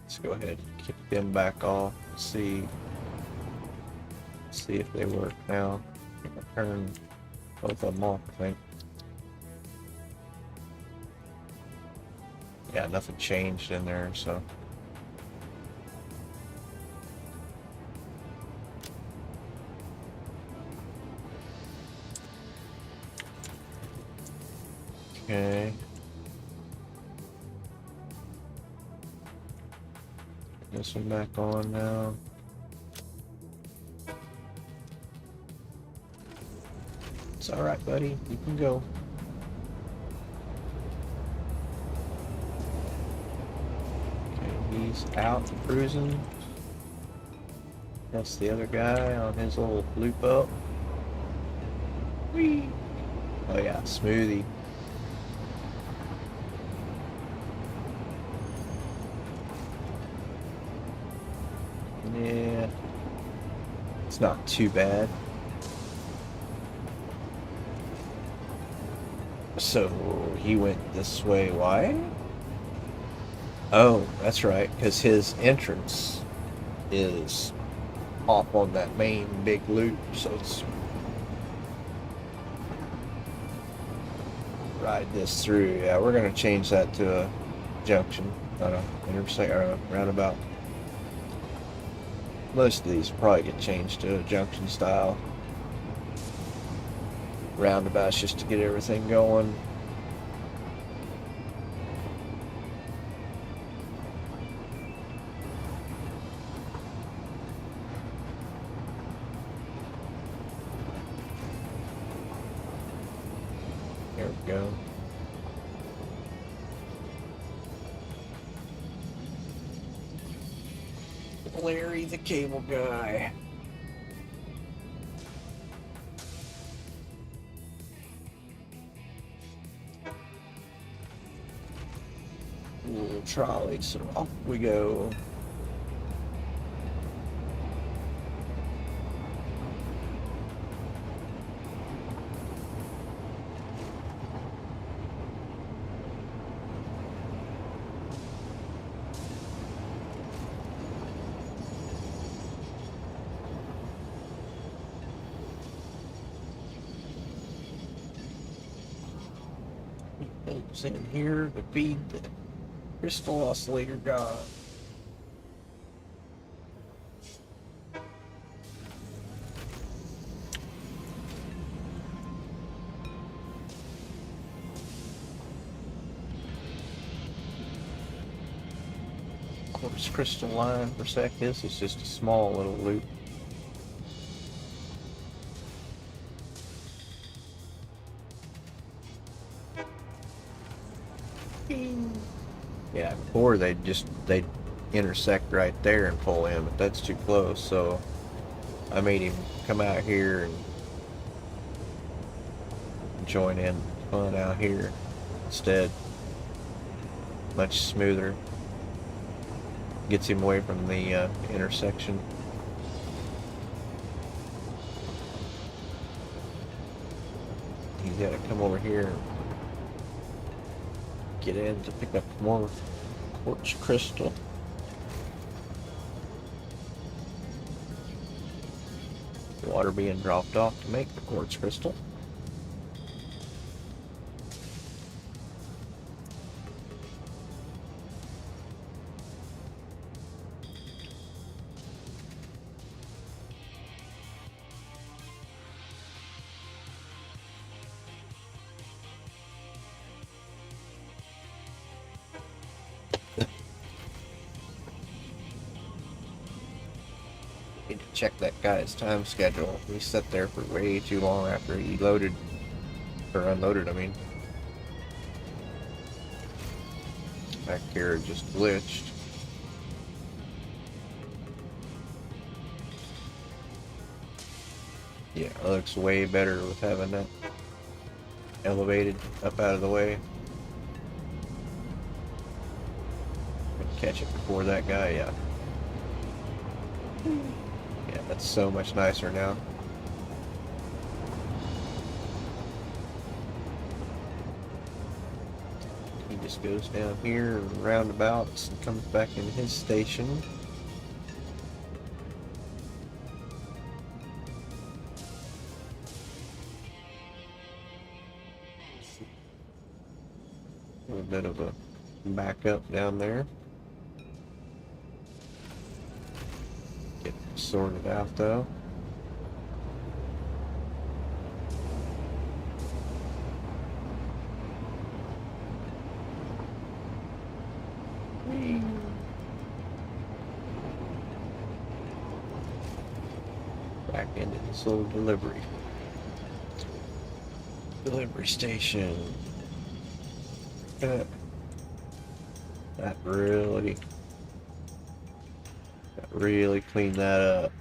Let's go ahead and kick them back off and see if they work now. I'll turn both of them off, I think. Yeah, nothing changed in there, so. Okay. This one back on now. It's alright, buddy. You can go. He's out and cruising. That's the other guy on his little loop up. Whee! Oh yeah, smoothie. Yeah. It's not too bad. So he went this way. Why? Oh, that's right, because his entrance is off on that main big loop, so it's ride this through. Yeah, we're gonna change that to a junction, not a intersect or a roundabout. Most of these will probably get changed to a junction style. Roundabouts just to get everything going. go. Larry the Cable Guy. Little trolley, so off we go. It's in here to feed the crystal oscillator god. Quartz crystal line per sec. This is just a small little loop. Yeah, before they'd intersect right there and pull in, but that's too close, so I made him come out here and join in fun out here instead. Much smoother. Gets him away from the intersection. He's got to come over here and get in to pick up more quartz crystal. Water being dropped off to make the quartz crystal. Need to check that guy's time schedule. He sat there for way too long after he loaded, or unloaded, I mean. Back here just glitched. Yeah, it looks way better with having that elevated up out of the way. Catch it before that guy, yeah. Yeah, that's so much nicer now. He just goes down here and roundabouts and comes back in his station. A little bit of a backup down there. Get sorted out though. Back into this little delivery station. That really cleaned that up.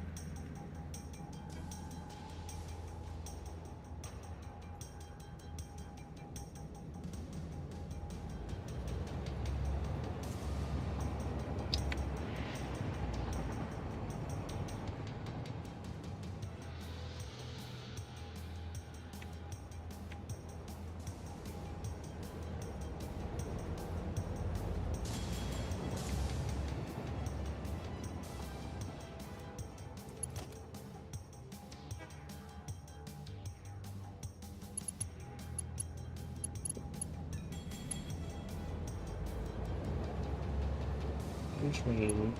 Which means,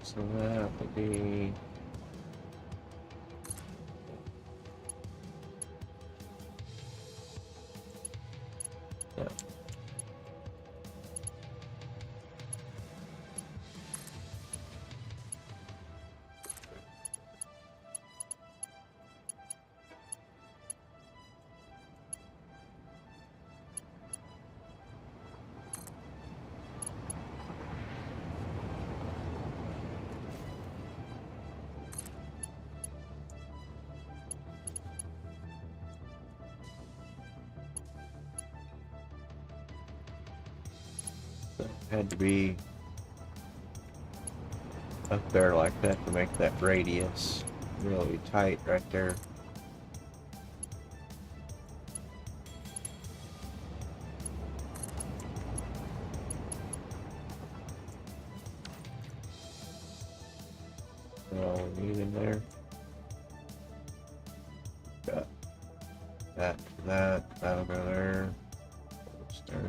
so that would be yeah. So it had to be up there like that to make that radius really tight right there. All we need in there. Got that'll go there. There.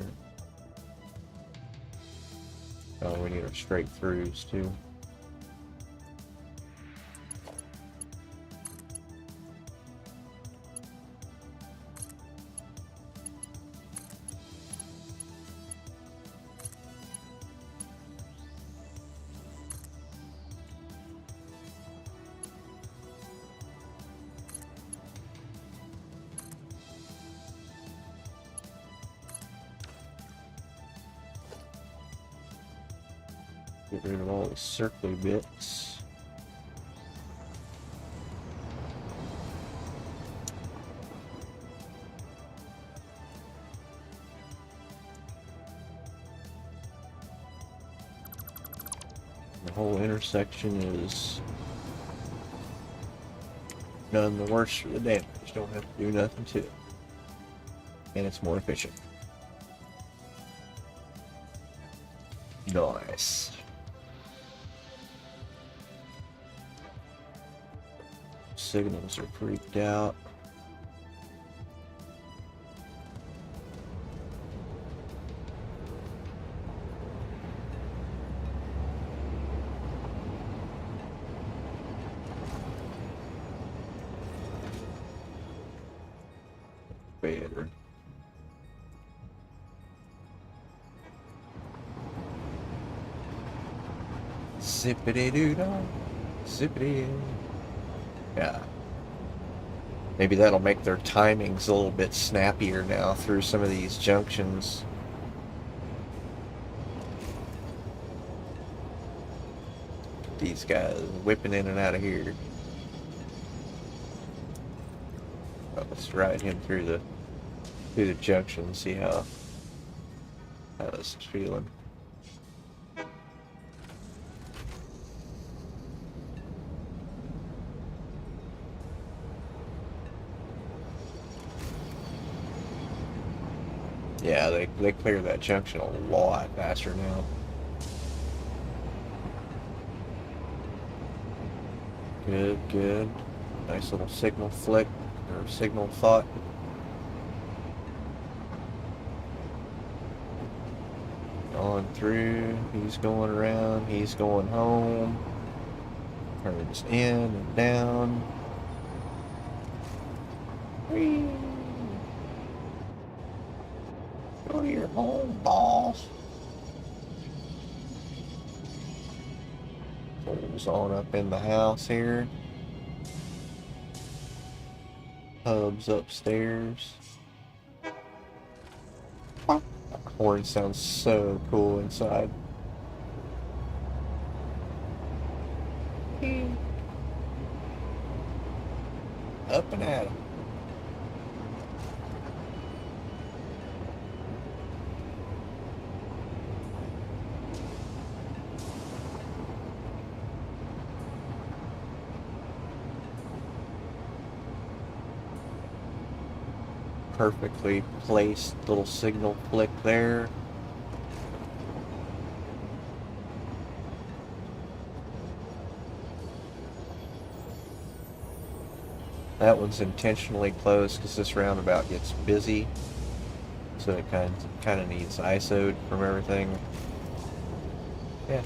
Oh, we need our straight throughs too. Get rid of all the circly bits. The whole intersection is none the worse for the damage. Don't have to do nothing to it. And it's more efficient. Nice. Signals are freaked out. Better. Zippity-doo-dah. Zippity. Yeah. Maybe that'll make their timings a little bit snappier now through some of these junctions. These guys whipping in and out of here. Oh, let's ride him through the junction and see how this is feeling. Yeah, they clear that junction a lot faster now. Good, good. Nice little signal flick, or signal thought. On through, he's going around, he's going home. Turns in and down. Whee! Go to your home, boss. Pulls on up in the house here. Hub's upstairs. That horn sounds so cool inside. Up and at 'em. Perfectly placed little signal flick there. That one's intentionally closed because this roundabout gets busy, so it kind of needs ISO'd from everything. Yeah,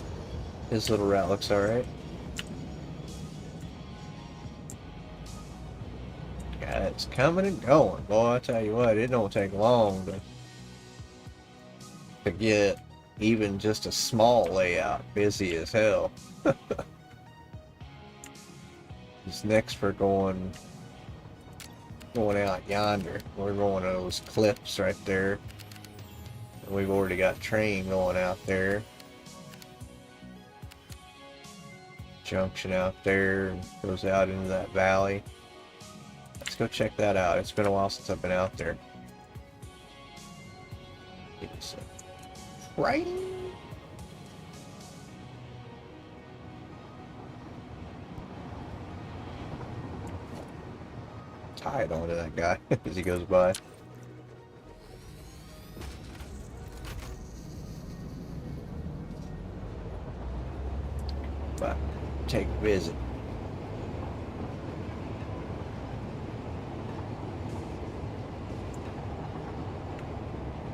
his little route looks all right. Yeah, it's coming and going, boy. I tell you what, it don't take long to get even just a small layout busy as hell. This next for going out yonder. We're going to those cliffs right there. We've already got train going out there. Junction out there goes out into that valley. Let's go check that out. It's been a while since I've been out there. Give me a sec. Right? Tied onto that guy as he goes by. But take a visit.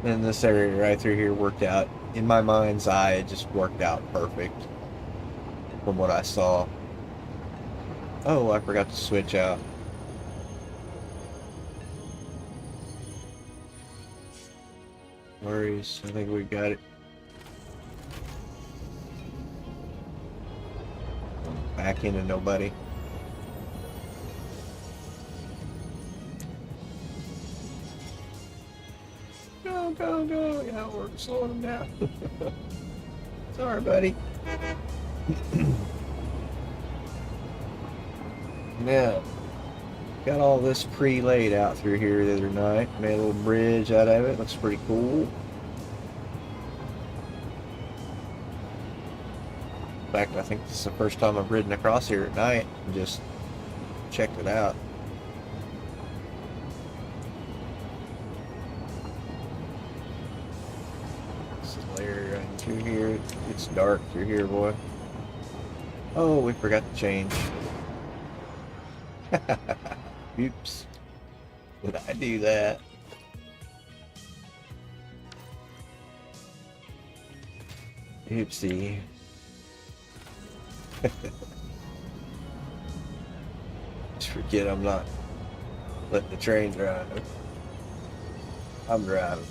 And this area right through here worked out, in my mind's eye, it just worked out perfect from what I saw. Oh, I forgot to switch out. Worries, I think we got it. Back into nobody. Go, go, go. Yeah, we're slowing him down. Sorry, buddy. Yeah. Got all this pre-laid out through here the other night. Made a little bridge out of it. Looks pretty cool. In fact, I think this is the first time I've ridden across here at night and just checked it out. This is layer right through here. It's dark through here, boy. Oh, we forgot to change. Oops. Did I do that? Oopsie. Just forget I'm not letting the train drive. I'm driving.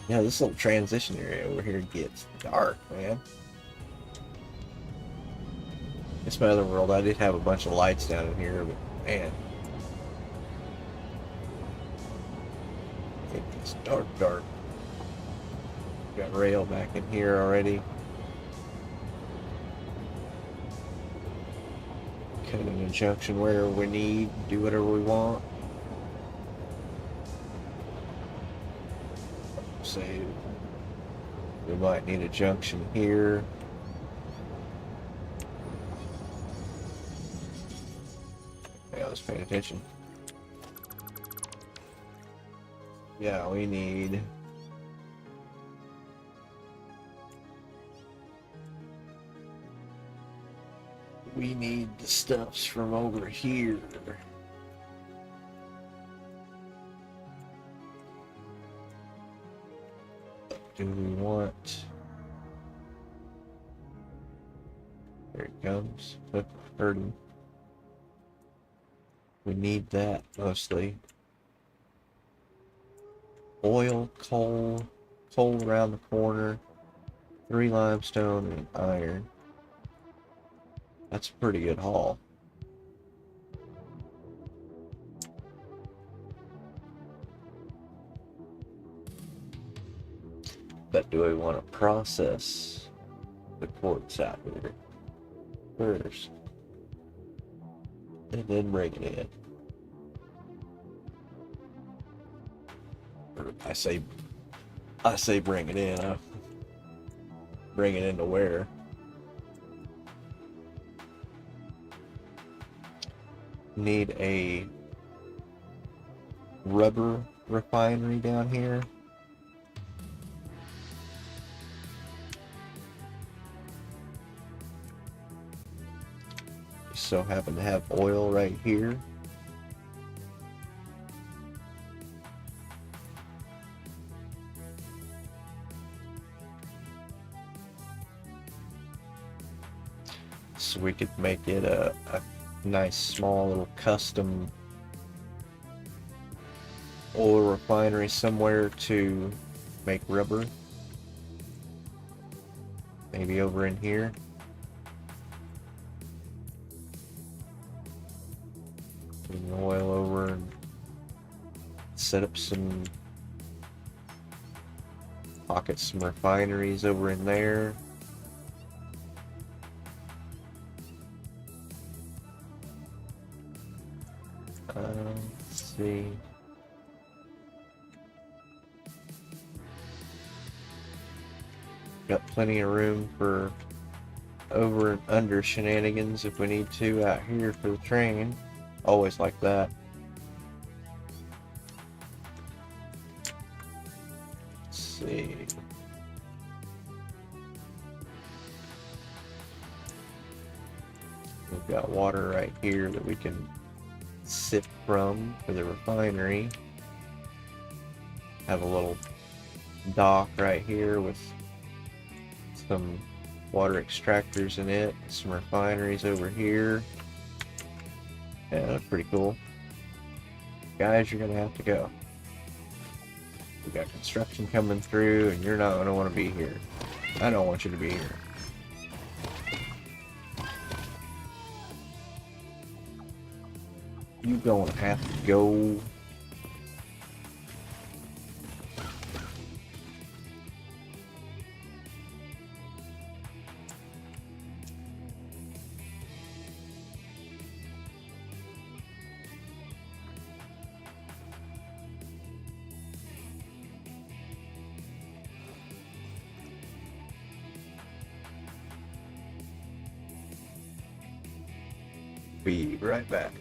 Yeah, this little transition area over here gets dark, man. It's my other world. I did have a bunch of lights down in here, but man. It's dark, dark. Got rail back in here already. Cut an junction wherever we need, do whatever we want. Say we might need a junction here. Okay, I was paying attention. Yeah, we need the stuffs from over here. Do we want? There it comes. Hurting. We need that mostly. Oil, coal around the corner, 3 limestone and iron. That's a pretty good haul. But do I want to process the quartz out here first and then bring it in? Or I say bring it in. Bring it into where? Need a rubber refinery down here. So happen to have oil right here. So we could make it a nice small little custom oil refinery somewhere to make rubber. Maybe over in here. Bring the oil over and set up some pocket some refineries over in there. Let's see. Got plenty of room for over and under shenanigans if we need to out here for the train. Always like that. Let's see. We've got water right here that we can sip from for the refinery. Have a little dock right here with some water extractors in it. Some refineries over here. Yeah, that's pretty cool. Guys, you're gonna have to go. We got construction coming through and you're not gonna want to be here. I don't want you to be here. You gonna have to go. Be right back.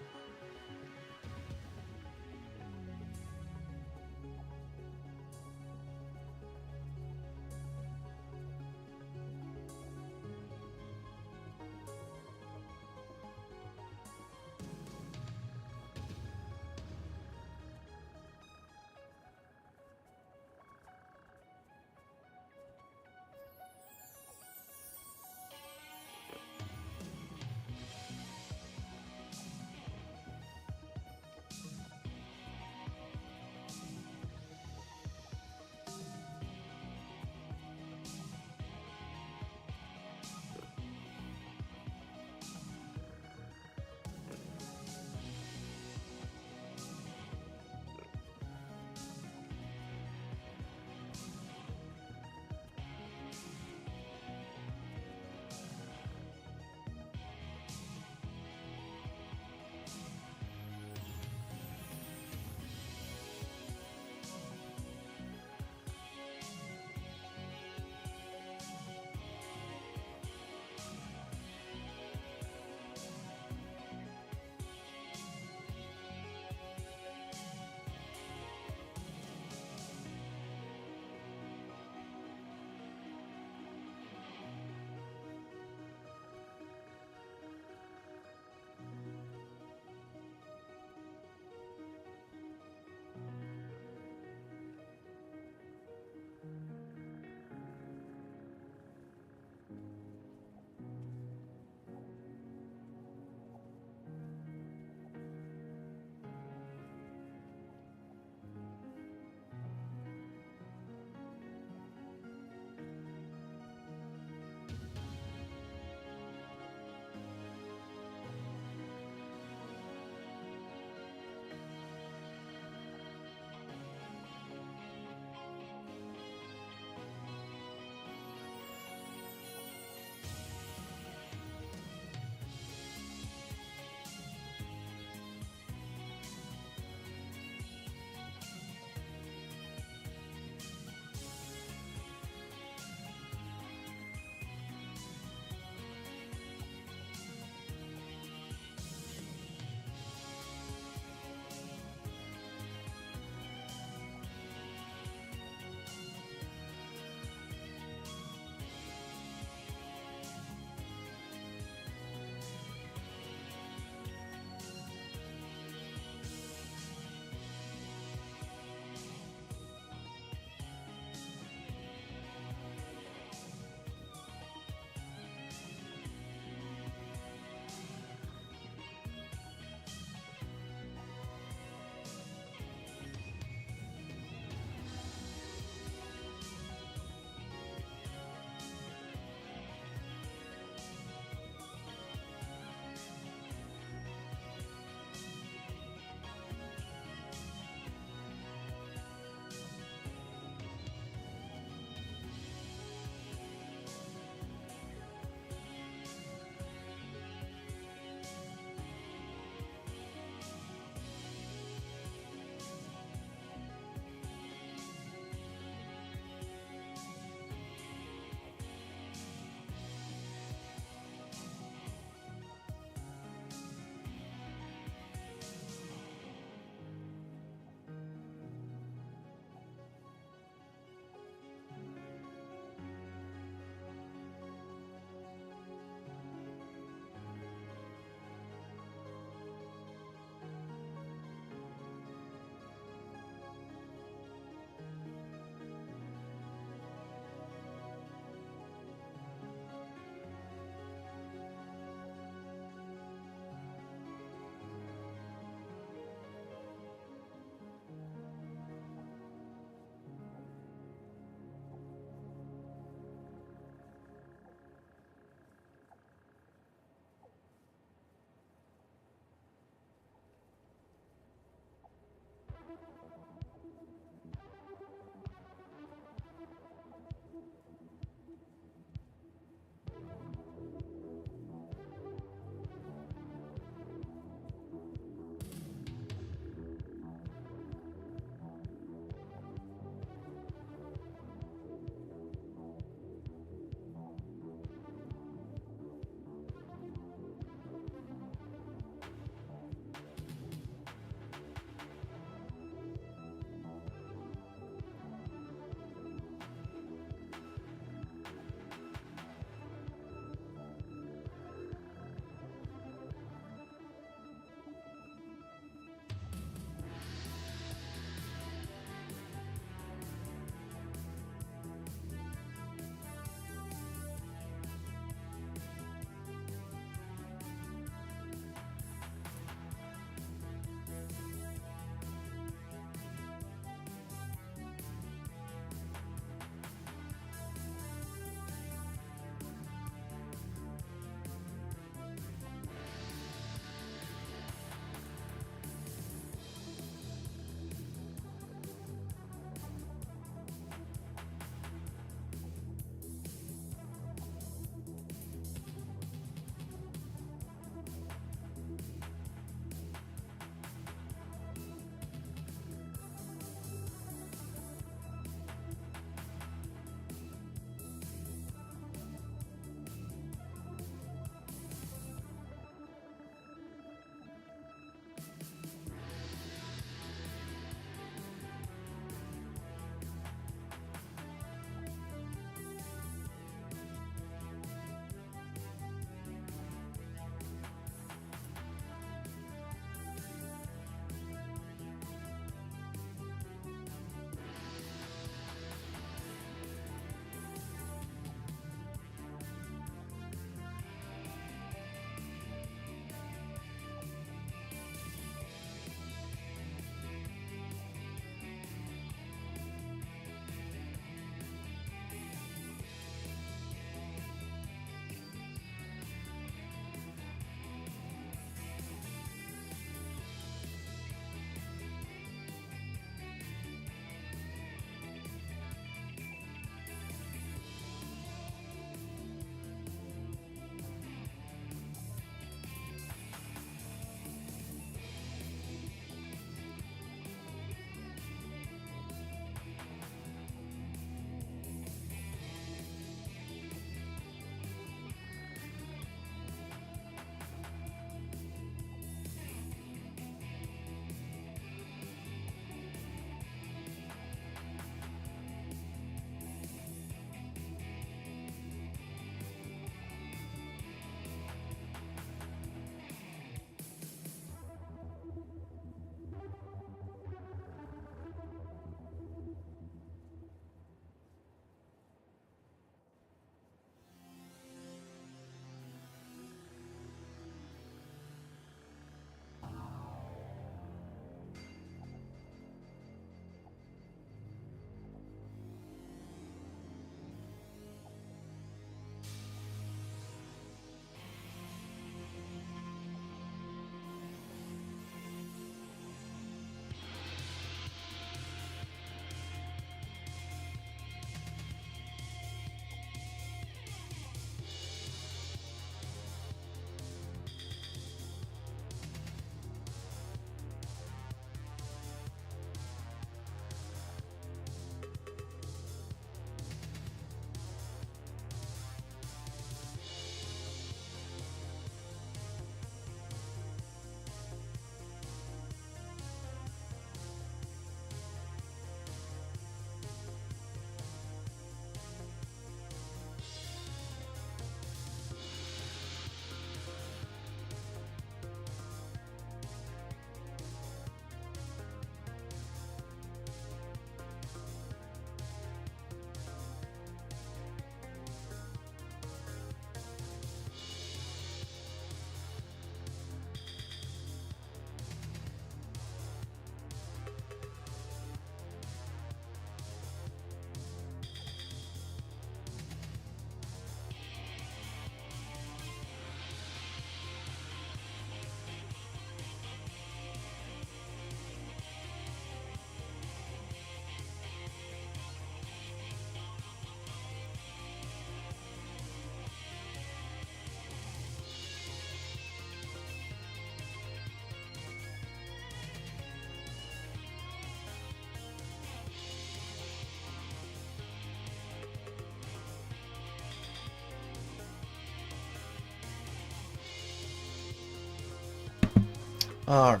Alright,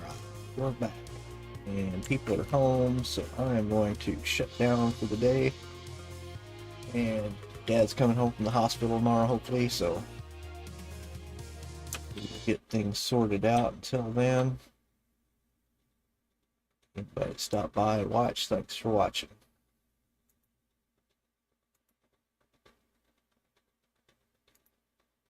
we're back. And people are home, so I am going to shut down for the day. And Dad's coming home from the hospital tomorrow, hopefully, so we'll get things sorted out until then. Anybody stop by and watch, thanks for watching.